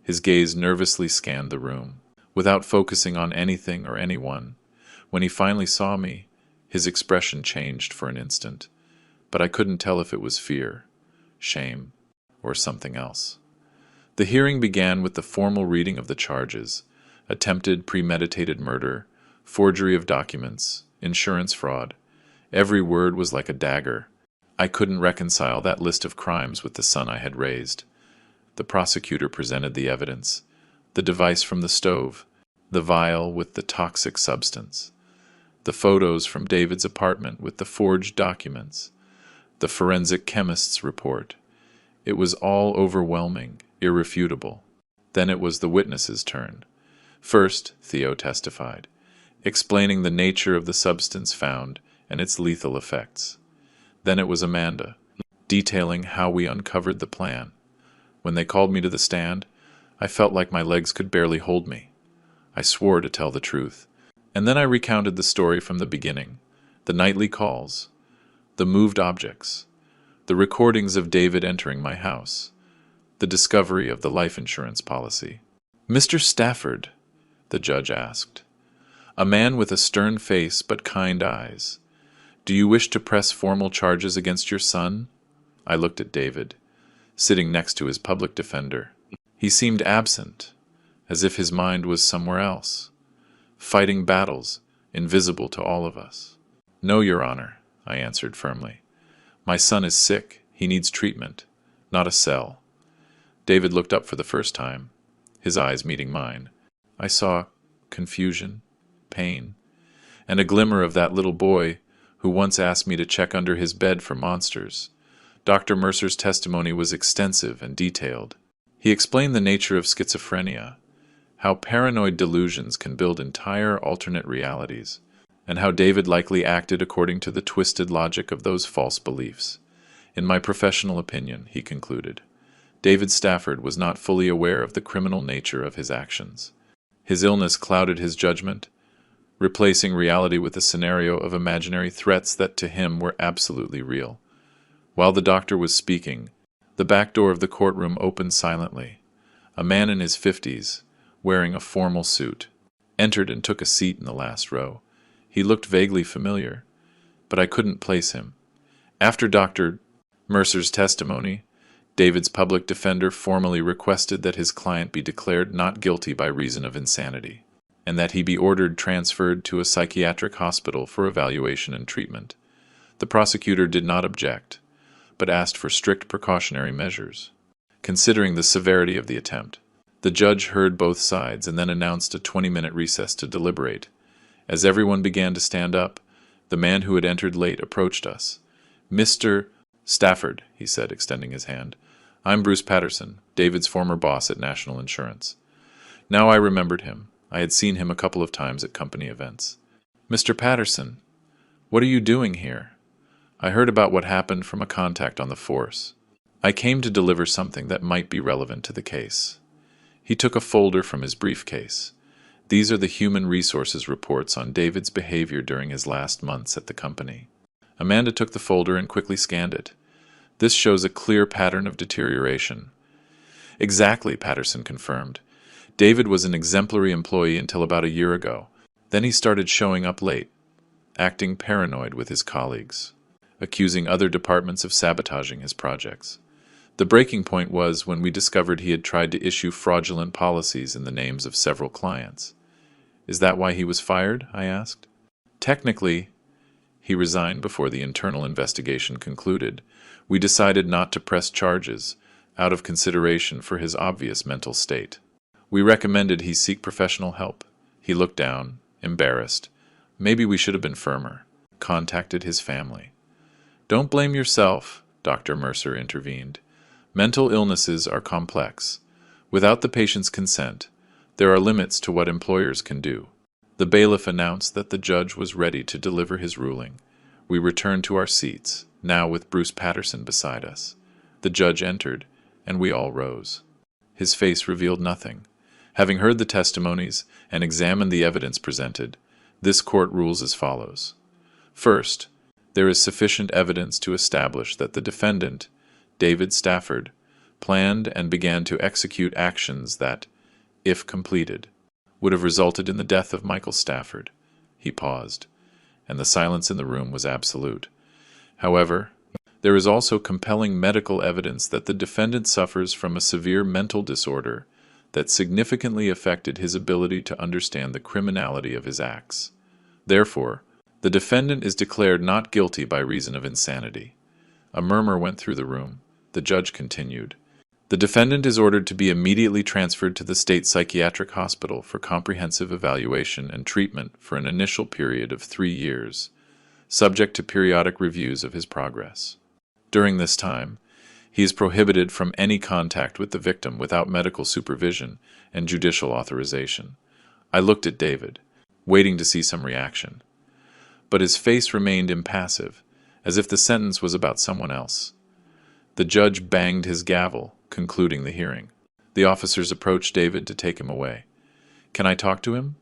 His gaze nervously scanned the room, without focusing on anything or anyone. When he finally saw me, his expression changed for an instant, but I couldn't tell if it was fear, shame, or something else. The hearing began with the formal reading of the charges: attempted premeditated murder, forgery of documents, insurance fraud. Every word was like a dagger. I couldn't reconcile that list of crimes with the son I had raised. The prosecutor presented the evidence: the device from the stove, the vial with the toxic substance, the photos from David's apartment with the forged documents, the forensic chemist's report. It was all overwhelming, irrefutable. Then it was the witness's turn. First, Theo testified, explaining the nature of the substance found and its lethal effects. Then it was Amanda, detailing how we uncovered the plan. When they called me to the stand, I felt like my legs could barely hold me. I swore to tell the truth. And then I recounted the story from the beginning, the nightly calls, the moved objects, the recordings of David entering my house, the discovery of the life insurance policy. "Mr. Stafford," the judge asked, a man with a stern face but kind eyes, "do you wish to press formal charges against your son?" I looked at David, sitting next to his public defender. He seemed absent, as if his mind was somewhere else, fighting battles invisible to all of us. "No, Your Honor," I answered firmly. "My son is sick. He needs treatment, not a cell." David looked up for the first time, his eyes meeting mine. I saw confusion, pain, and a glimmer of that little boy who once asked me to check under his bed for monsters. Dr. Mercer's testimony was extensive and detailed. He explained the nature of schizophrenia, how paranoid delusions can build entire alternate realities, and how David likely acted according to the twisted logic of those false beliefs. "In my professional opinion," he concluded, "David Stafford was not fully aware of the criminal nature of his actions. His illness clouded his judgment, replacing reality with a scenario of imaginary threats that to him were absolutely real." While the doctor was speaking, the back door of the courtroom opened silently. A man in his 50s, wearing a formal suit, entered and took a seat in the last row. He looked vaguely familiar, but I couldn't place him. After Dr. Mercer's testimony, David's public defender formally requested that his client be declared not guilty by reason of insanity, and that he be ordered transferred to a psychiatric hospital for evaluation and treatment. The prosecutor did not object, but asked for strict precautionary measures, considering the severity of the attempt. The judge heard both sides and then announced a 20-minute recess to deliberate. As everyone began to stand up, the man who had entered late approached us. "Mr. Stafford," he said, extending his hand. "I'm Bruce Patterson, David's former boss at National Insurance." Now I remembered him. I had seen him a couple of times at company events. "Mr. Patterson, what are you doing here?" "I heard about what happened from a contact on the force. I came to deliver something that might be relevant to the case." He took a folder from his briefcase. "These are the human resources reports on David's behavior during his last months at the company." Amanda took the folder and quickly scanned it. "This shows a clear pattern of deterioration." "Exactly," Patterson confirmed. "David was an exemplary employee until about a year ago. Then he started showing up late, acting paranoid with his colleagues, accusing other departments of sabotaging his projects. The breaking point was when we discovered he had tried to issue fraudulent policies in the names of several clients." "Is that why he was fired?" I asked. "Technically, he resigned before the internal investigation concluded. We decided not to press charges, out of consideration for his obvious mental state. We recommended he seek professional help." He looked down, embarrassed. "Maybe we should have been firmer. Contacted his family." "Don't blame yourself," Dr. Mercer intervened. "Mental illnesses are complex. Without the patient's consent, there are limits to what employers can do." The bailiff announced that the judge was ready to deliver his ruling. We returned to our seats, now with Bruce Patterson beside us. The judge entered, and we all rose. His face revealed nothing. Having heard the testimonies and examined the evidence presented, this court rules as follows. First, there is sufficient evidence to establish that the defendant, David Stafford, planned and began to execute actions that, if completed, would have resulted in the death of Michael Stafford. He paused, and the silence in the room was absolute. However, there is also compelling medical evidence that the defendant suffers from a severe mental disorder that significantly affected his ability to understand the criminality of his acts. Therefore, the defendant is declared not guilty by reason of insanity. A murmur went through the room. The judge continued. "The defendant is ordered to be immediately transferred to the state psychiatric hospital for comprehensive evaluation and treatment for an initial period of 3 years, subject to periodic reviews of his progress. During this time, he is prohibited from any contact with the victim without medical supervision and judicial authorization." I looked at David, waiting to see some reaction. But his face remained impassive, as if the sentence was about someone else. The judge banged his gavel, concluding the hearing. The officers approached David to take him away. "Can I talk to him?"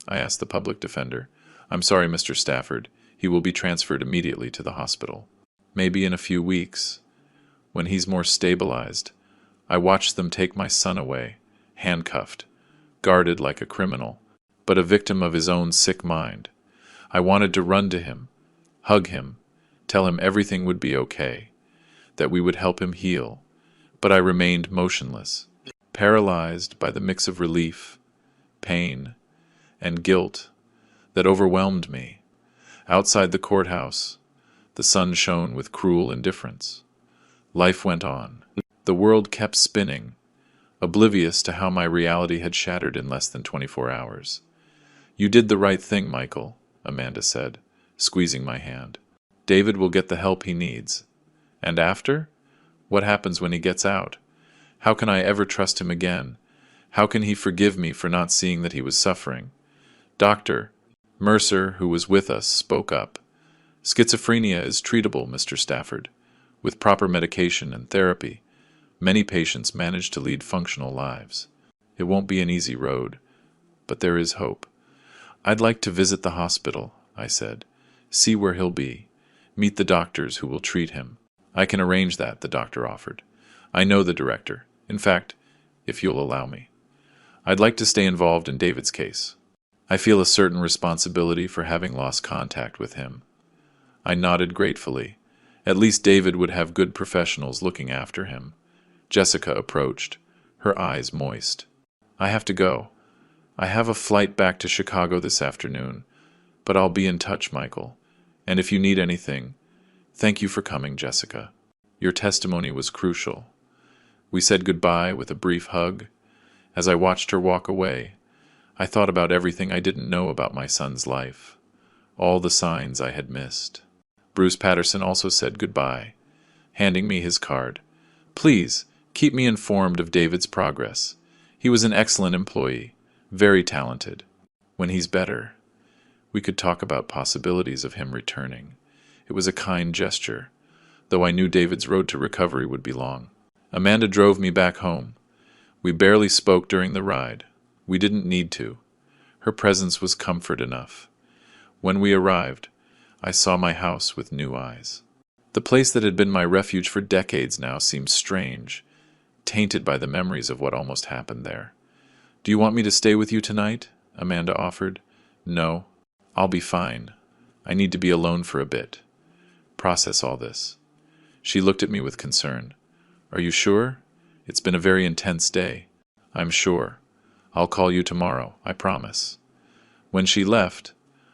I asked the public defender. "I'm sorry, Mr. Stafford. He will be transferred immediately to the hospital. Maybe in a few weeks, when he's more stabilized." I watched them take my son away, handcuffed, guarded like a criminal, but a victim of his own sick mind. I wanted to run to him, hug him, tell him everything would be okay, that we would help him heal, but I remained motionless, paralyzed by the mix of relief, pain, and guilt that overwhelmed me. Outside the courthouse, the sun shone with cruel indifference. Life went on. The world kept spinning, oblivious to how my reality had shattered in less than 24 hours. "You did the right thing, Michael," Amanda said, squeezing my hand. "David will get the help he needs. And after? What happens when he gets out? How can I ever trust him again? How can he forgive me for not seeing that he was suffering?" Dr. Mercer, who was with us, spoke up. "Schizophrenia is treatable, Mr. Stafford. With proper medication and therapy, many patients manage to lead functional lives. It won't be an easy road, but there is hope." "I'd like to visit the hospital," I said. "See where he'll be. Meet the doctors who will treat him." "I can arrange that," the doctor offered. "I know the director. In fact, if you'll allow me. I'd like to stay involved in David's case. I feel a certain responsibility for having lost contact with him." I nodded gratefully. At least David would have good professionals looking after him. Jessica approached, her eyes moist. "I have to go. I have a flight back to Chicago this afternoon, but I'll be in touch, Michael. And if you need anything, thank you for coming, Jessica. Your testimony was crucial." We said goodbye with a brief hug. As I watched her walk away, I thought about everything I didn't know about my son's life, all the signs I had missed. Bruce Patterson also said goodbye, handing me his card. "Please, keep me informed of David's progress. He was an excellent employee, very talented. When he's better, we could talk about possibilities of him returning." It was a kind gesture, though I knew David's road to recovery would be long. Amanda drove me back home. We barely spoke during the ride. We didn't need to. Her presence was comfort enough. When we arrived, I saw my house with new eyes. The place that had been my refuge for decades now seemed strange, tainted by the memories of what almost happened there. "Do you want me to stay with you tonight?" Amanda offered. "No, I'll be fine. I need to be alone for a bit. Process all this." She looked at me with concern. "Are you sure? It's been a very intense day." "I'm sure. I'll call you tomorrow, I promise." When she left,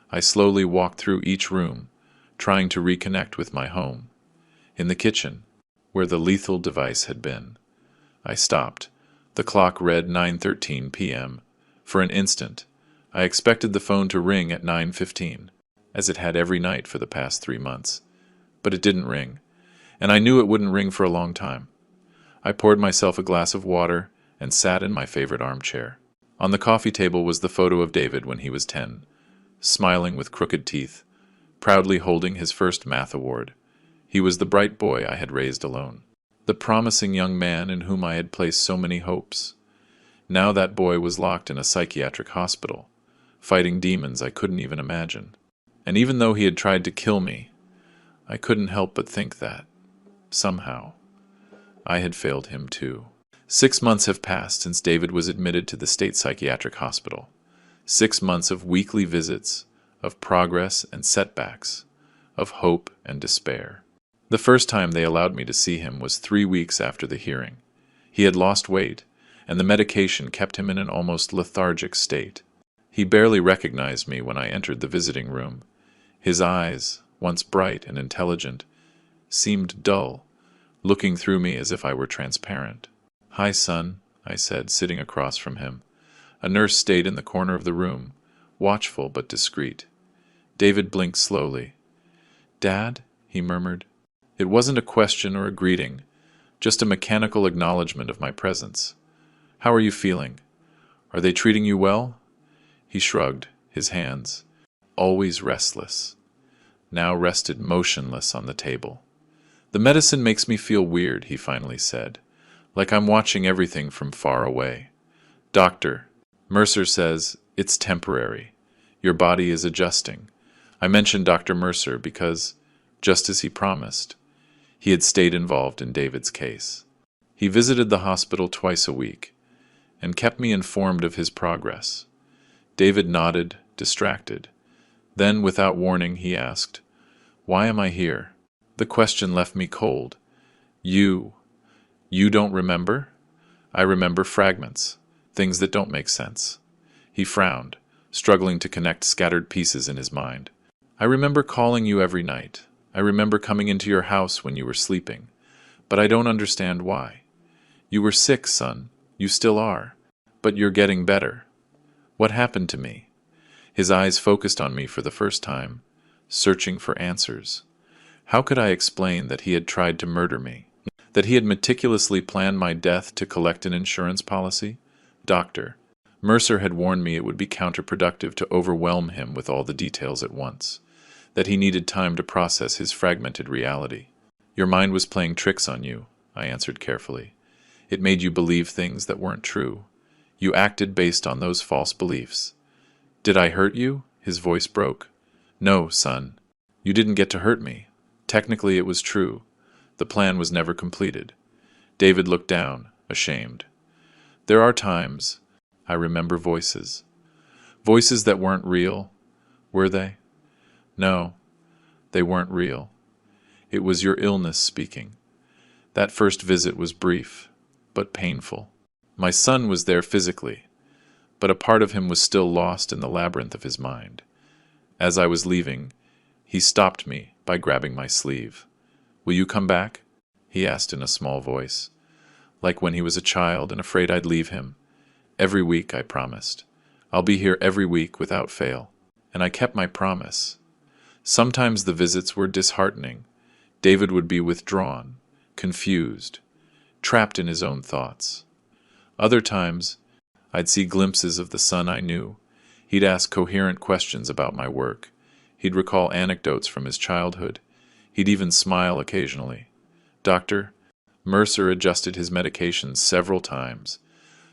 I slowly walked through each room, trying to reconnect with my home. In the kitchen, where the lethal device had been, I stopped. The clock read 9:13 p.m. For an instant, I expected the phone to ring at 9:15, as it had every night for the past 3 months. But it didn't ring, and I knew it wouldn't ring for a long time. I poured myself a glass of water and sat in my favorite armchair. On the coffee table was the photo of David when he was 10, smiling with crooked teeth, proudly holding his first math award. He was the bright boy I had raised alone, the promising young man in whom I had placed so many hopes. Now that boy was locked in a psychiatric hospital, fighting demons I couldn't even imagine. And even though he had tried to kill me, I couldn't help but think that, somehow, I had failed him too. 6 months have passed since David was admitted to the state psychiatric hospital. 6 months of weekly visits, of progress and setbacks, of hope and despair. The first time they allowed me to see him was 3 weeks after the hearing. He had lost weight, and the medication kept him in an almost lethargic state. He barely recognized me when I entered the visiting room. His eyes, once bright and intelligent, seemed dull, looking through me as if I were transparent. "Hi, son," I said, sitting across from him. A nurse stayed in the corner of the room, watchful but discreet. David blinked slowly. "Dad?" he murmured. It wasn't a question or a greeting, just a mechanical acknowledgement of my presence. "How are you feeling? Are they treating you well?" He shrugged, his hands, always restless. now rested motionless on the table. "The medicine makes me feel weird," he finally said, "like I'm watching everything from far away. Doctor, Mercer says it's temporary. Your body is adjusting." I mentioned Dr. Mercer because, just as he promised, he had stayed involved in David's case. He visited the hospital twice a week and kept me informed of his progress. David nodded, distracted. Then, without warning, he asked, "Why am I here?" The question left me cold. You don't remember?" "I remember fragments, things that don't make sense." He frowned, struggling to connect scattered pieces in his mind. "I remember calling you every night. I remember coming into your house when you were sleeping. But I don't understand why. You were sick, son. You still are. But you're getting better. What happened to me?" His eyes focused on me for the first time, searching for answers. How could I explain that he had tried to murder me? That he had meticulously planned my death to collect an insurance policy? "Doctor, Mercer had warned me it would be counterproductive to overwhelm him with all the details at once, that he needed time to process his fragmented reality." "Your mind was playing tricks on you," I answered carefully. "It made you believe things that weren't true. You acted based on those false beliefs." "Did I hurt you?" His voice broke. "No, son. You didn't get to hurt me. Technically it was true. The plan was never completed." David looked down, ashamed. "There are times I remember voices. Voices that weren't real, were they?" "No, they weren't real. It was your illness speaking. That first visit was brief, but painful. My son was there physically, but a part of him was still lost in the labyrinth of his mind. As I was leaving, he stopped me by grabbing my sleeve. "Will you come back?" he asked in a small voice, like when he was a child and afraid I'd leave him. "Every week," I promised. "I'll be here every week without fail." And I kept my promise. Sometimes the visits were disheartening. David would be withdrawn, confused, trapped in his own thoughts. Other times, I'd see glimpses of the son I knew. He'd ask coherent questions about my work. He'd recall anecdotes from his childhood. He'd even smile occasionally. Dr. Mercer adjusted his medications several times,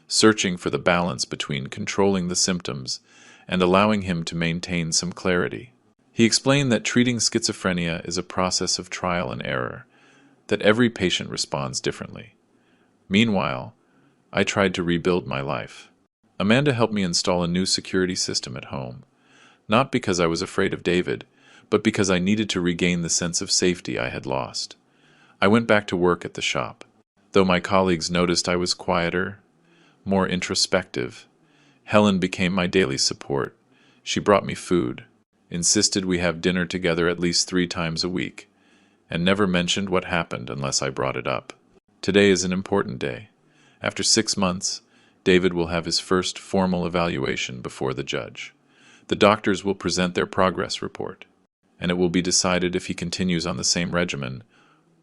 searching for the balance between controlling the symptoms and allowing him to maintain some clarity. He explained that treating schizophrenia is a process of trial and error, that every patient responds differently. Meanwhile, I tried to rebuild my life. Amanda helped me install a new security system at home, not because I was afraid of David, but because I needed to regain the sense of safety I had lost. I went back to work at the shop. Though my colleagues noticed I was quieter, more introspective, Helen became my daily support. She brought me food, insisted we have dinner together at least 3 times a week, and never mentioned what happened unless I brought it up. Today is an important day. After 6 months, David will have his first formal evaluation before the judge. The doctors will present their progress report, and it will be decided if he continues on the same regimen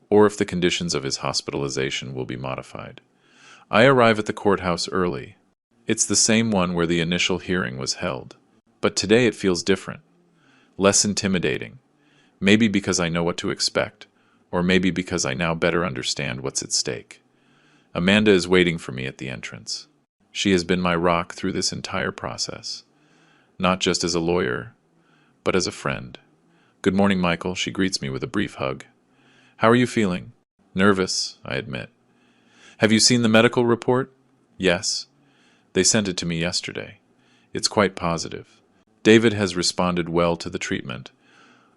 or if the conditions of his hospitalization will be modified. I arrive at the courthouse early. It's the same one where the initial hearing was held, but today it feels different, less intimidating, maybe because I know what to expect, or maybe because I now better understand what's at stake. Amanda is waiting for me at the entrance. She has been my rock through this entire process, not just as a lawyer, but as a friend. "Good morning, Michael," she greets me with a brief hug. "How are you feeling?" "Nervous," I admit. "Have you seen the medical report?" "Yes. They sent it to me yesterday. It's quite positive. David has responded well to the treatment,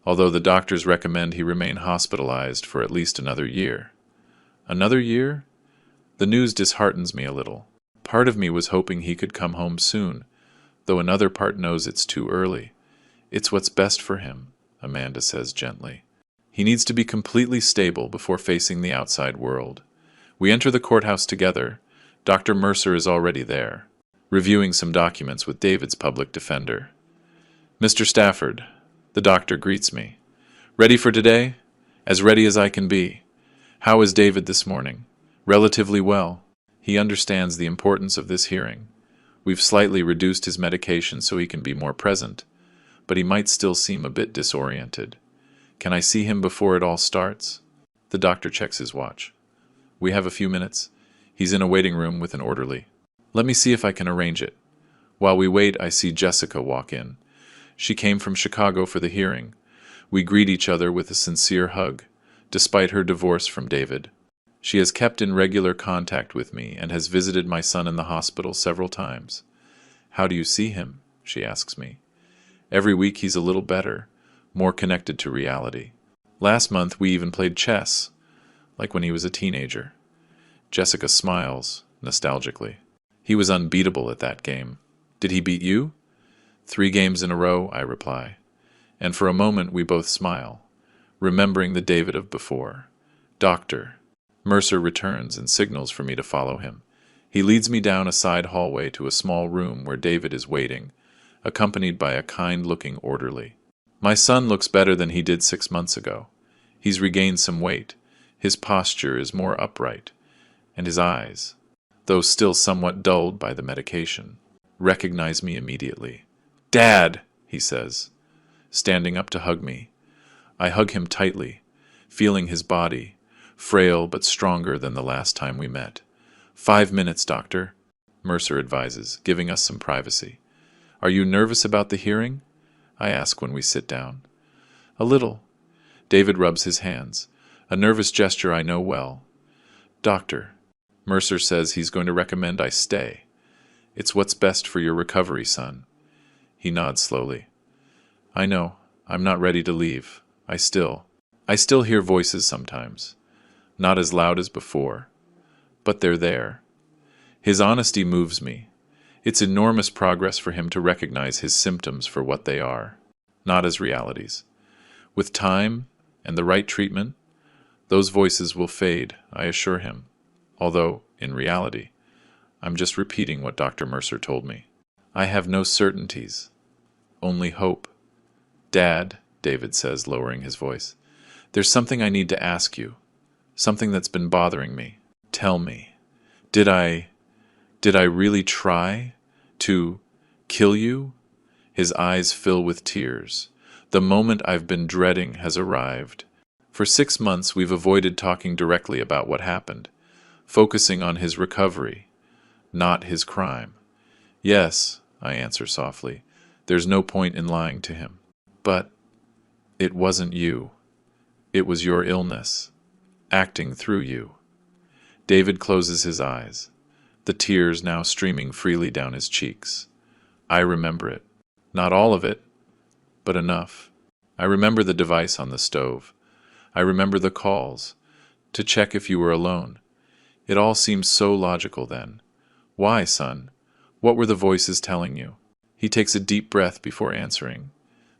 although the doctors recommend he remain hospitalized for at least another year." "Another year?" The news disheartens me a little. Part of me was hoping he could come home soon, though another part knows it's too early. "It's what's best for him," Amanda says gently. "He needs to be completely stable before facing the outside world." We enter the courthouse together. Dr. Mercer is already there, reviewing some documents with David's public defender. "Mr. Stafford," the doctor greets me. "Ready for today?" "As ready as I can be." "How is David this morning?" "Relatively well. He understands the importance of this hearing. We've slightly reduced his medication so he can be more present, but he might still seem a bit disoriented. Can I see him before it all starts? The doctor checks his watch. We have a few minutes. He's in a waiting room with an orderly. Let me see if I can arrange it. While we wait, I see Jessica walk in. She came from Chicago for the hearing. We greet each other with a sincere hug, despite her divorce from David. She has kept in regular contact with me and has visited my son in the hospital several times. How do you see him? She asks me. Every week he's a little better, more connected to reality. Last month we even played chess, like when he was a teenager. Jessica smiles, nostalgically. He was unbeatable at that game. Did he beat you? 3 games in a row, I reply. And for a moment we both smile, remembering the David of before. Doctor. Mercer returns and signals for me to follow him. He leads me down a side hallway to a small room where David is waiting, accompanied by a kind-looking orderly. My son looks better than he did 6 months ago. He's regained some weight. His posture is more upright. And his eyes, though still somewhat dulled by the medication, recognize me immediately. "Dad!" he says, standing up to hug me. I hug him tightly, feeling his body, frail but stronger than the last time we met. 5 minutes, doctor, Mercer advises, giving us some privacy. Are you nervous about the hearing? I ask when we sit down. A little. David rubs his hands, a nervous gesture I know well. Doctor, Mercer says he's going to recommend I stay. It's what's best for your recovery, son. He nods slowly. I know. I'm not ready to leave. I still hear voices sometimes. Not as loud as before. But they're there. His honesty moves me. It's enormous progress for him to recognize his symptoms for what they are, not as realities. With time and the right treatment, those voices will fade, I assure him. Although, in reality, I'm just repeating what Dr. Mercer told me. I have no certainties, only hope. Dad, David says, lowering his voice, there's something I need to ask you, something that's been bothering me. Tell me, did I really try to kill you? His eyes fill with tears. The moment I've been dreading has arrived. For 6 months we've avoided talking directly about what happened, focusing on his recovery, not his crime. Yes, I answer softly. There's no point in lying to him. But it wasn't you. It was your illness, acting through you. David closes his eyes, the tears now streaming freely down his cheeks. I remember it. Not all of it, but enough. I remember the device on the stove. I remember the calls, to check if you were alone. It all seemed so logical then. Why, son? What were the voices telling you? He takes a deep breath before answering.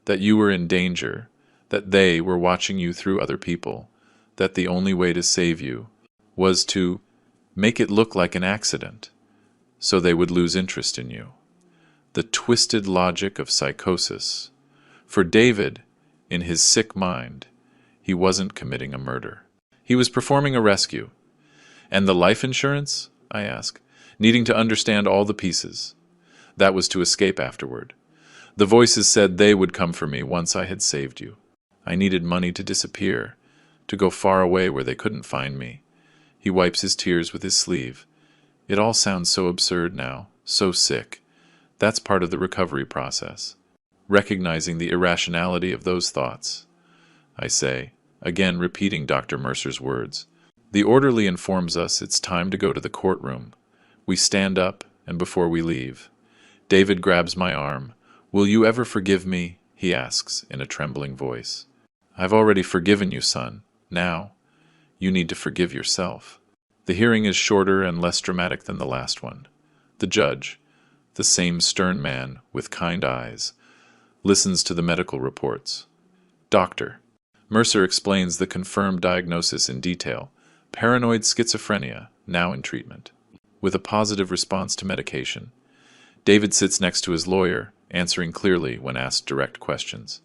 That you were in danger, that they were watching you through other people, that the only way to save you was to make it look like an accident, so they would lose interest in you. The twisted logic of psychosis. For David, in his sick mind, he wasn't committing a murder. He was performing a rescue. And the life insurance? I ask, needing to understand all the pieces. That was to escape afterward. The voices said they would come for me once I had saved you. I needed money to disappear, to go far away where they couldn't find me. He wipes his tears with his sleeve. It all sounds so absurd now, so sick. That's part of the recovery process. Recognizing the irrationality of those thoughts. I say, again repeating Dr. Mercer's words. The orderly informs us it's time to go to the courtroom. We stand up, and before we leave, David grabs my arm. Will you ever forgive me? He asks in a trembling voice. I've already forgiven you, son. Now, you need to forgive yourself. The hearing is shorter and less dramatic than the last one. The judge, the same stern man with kind eyes, listens to the medical reports. Doctor. Mercer explains the confirmed diagnosis in detail. Paranoid schizophrenia, now in treatment, with a positive response to medication. David sits next to his lawyer, answering clearly when asked direct questions.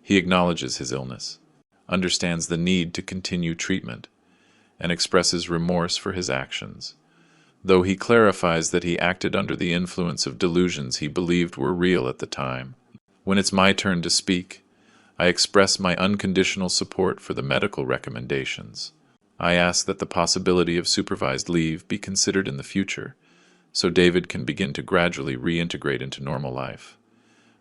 He acknowledges his illness, understands the need to continue treatment, and expresses remorse for his actions, though he clarifies that he acted under the influence of delusions he believed were real at the time. When it's my turn to speak, I express my unconditional support for the medical recommendations. I ask that the possibility of supervised leave be considered in the future, so David can begin to gradually reintegrate into normal life.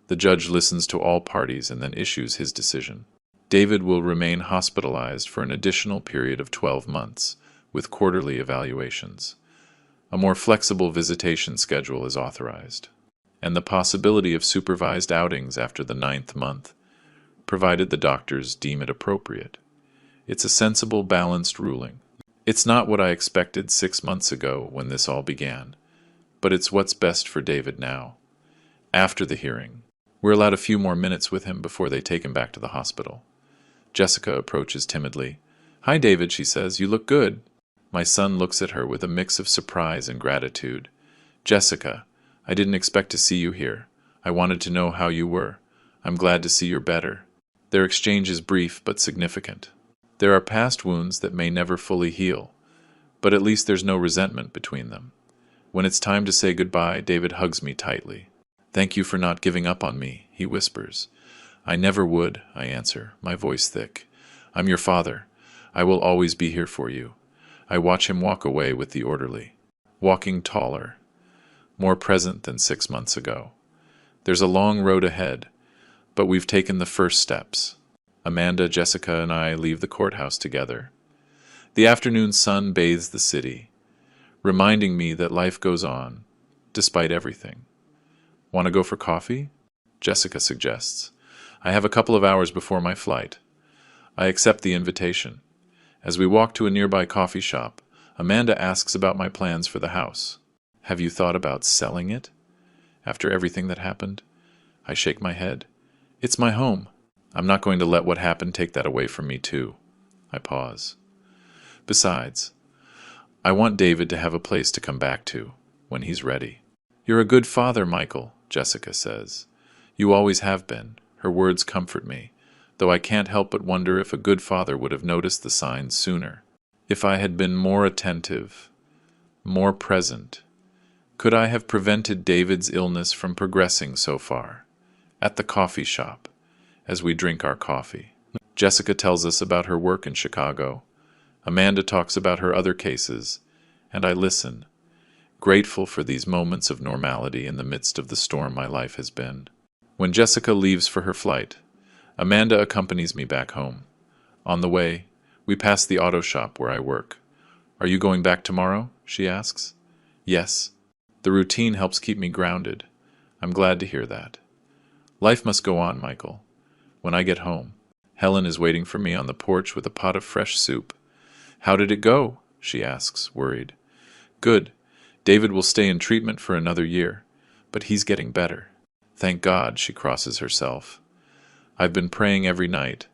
The judge listens to all parties and then issues his decision. David will remain hospitalized for an additional period of 12 months, with quarterly evaluations. A more flexible visitation schedule is authorized, and the possibility of supervised outings after the 9th month, provided the doctors deem it appropriate. It's a sensible, balanced ruling. It's not what I expected 6 months ago when this all began, but it's what's best for David now. After the hearing, we're allowed a few more minutes with him before they take him back to the hospital. Jessica approaches timidly. "Hi, David," she says. "You look good." My son looks at her with a mix of surprise and gratitude. "Jessica, I didn't expect to see you here. I wanted to know how you were. I'm glad to see you're better." Their exchange is brief but significant. There are past wounds that may never fully heal, but at least there's no resentment between them. When it's time to say goodbye, David hugs me tightly. "Thank you for not giving up on me," he whispers. "I never would," I answer, my voice thick. "I'm your father. I will always be here for you." I watch him walk away with the orderly, walking taller, more present than 6 months ago. There's a long road ahead, but we've taken the first steps. Amanda, Jessica, and I leave the courthouse together. The afternoon sun bathes the city, reminding me that life goes on, despite everything. "Want to go for coffee?" Jessica suggests. "I have a couple of hours before my flight." I accept the invitation. As we walk to a nearby coffee shop, Amanda asks about my plans for the house. "Have you thought about selling it? After everything that happened?" I shake my head. "It's my home. I'm not going to let what happened take that away from me, too." I pause. "Besides, I want David to have a place to come back to when he's ready." "You're a good father, Michael," Jessica says. "You always have been." Her words comfort me, though I can't help but wonder if a good father would have noticed the signs sooner. If I had been more attentive, more present, could I have prevented David's illness from progressing so far? At the coffee shop, as we drink our coffee, Jessica tells us about her work in Chicago. Amanda talks about her other cases, and I listen, grateful for these moments of normality in the midst of the storm my life has been. When Jessica leaves for her flight, Amanda accompanies me back home. On the way, we pass the auto shop where I work. "Are you going back tomorrow?" she asks. "Yes." The routine helps keep me grounded. I'm glad to hear that. Life must go on, Michael. When I get home, Helen is waiting for me on the porch with a pot of fresh soup. "How did it go?" she asks, worried. "Good. David will stay in treatment for another year, but he's getting better." "Thank God," she crosses herself. "I've been praying every night.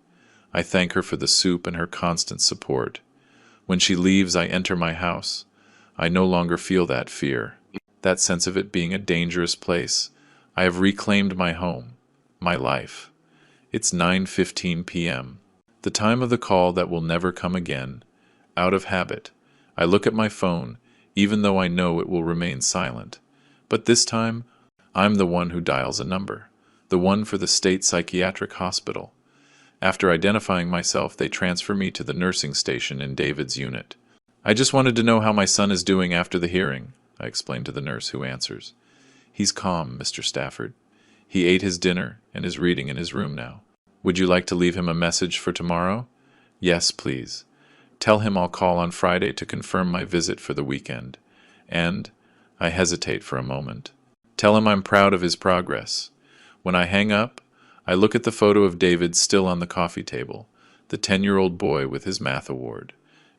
I thank her for the soup and her constant support. When she leaves, I enter my house. I no longer feel that fear, that sense of it being a dangerous place. I have reclaimed my home, my life." It's 9:15 p.m., the time of the call that will never come again. Out of habit, I look at my phone, even though I know it will remain silent. But this time, I'm the one who dials a number, the one for the state psychiatric hospital. After identifying myself, they transfer me to the nursing station in David's unit. "I just wanted to know how my son is doing after the hearing," I explain to the nurse who answers. "He's calm, Mr. Stafford. He ate his dinner and is reading in his room now." "Would you like to leave him a message for tomorrow?" "Yes, please. Tell him I'll call on Friday to confirm my visit for the weekend. And," I hesitate for a moment, "tell him I'm proud of his progress." When I hang up, I look at the photo of David still on the coffee table, the 10-year-old boy with his math award.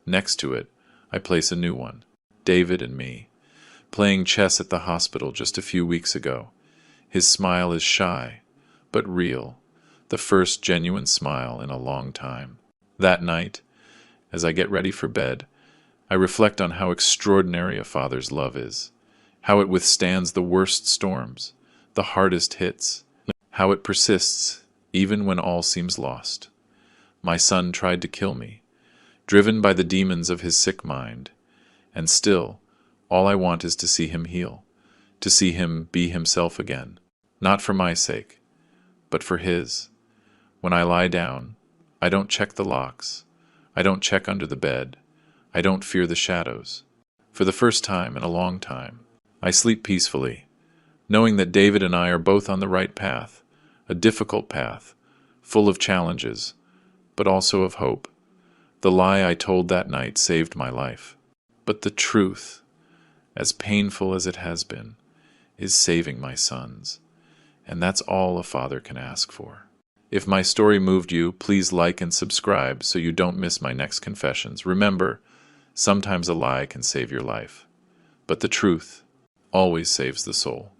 Next to it, I place a new one, David and me, playing chess at the hospital just a few weeks ago. His smile is shy, but real, the first genuine smile in a long time. That night, as I get ready for bed, I reflect on how extraordinary a father's love is, how it withstands the worst storms, the hardest hits, how it persists even when all seems lost. My son tried to kill me, driven by the demons of his sick mind, and still, all I want is to see him heal, to see him be himself again, not for my sake, but for his. When I lie down, I don't check the locks. I don't check under the bed. I don't fear the shadows. For the first time in a long time, I sleep peacefully, knowing that David and I are both on the right path, a difficult path, full of challenges, but also of hope. The lie I told that night saved my life. But the truth, as painful as it has been, is saving my sons. And that's all a father can ask for. If my story moved you, please like and subscribe so you don't miss my next confessions. Remember, sometimes a lie can save your life, but the truth always saves the soul.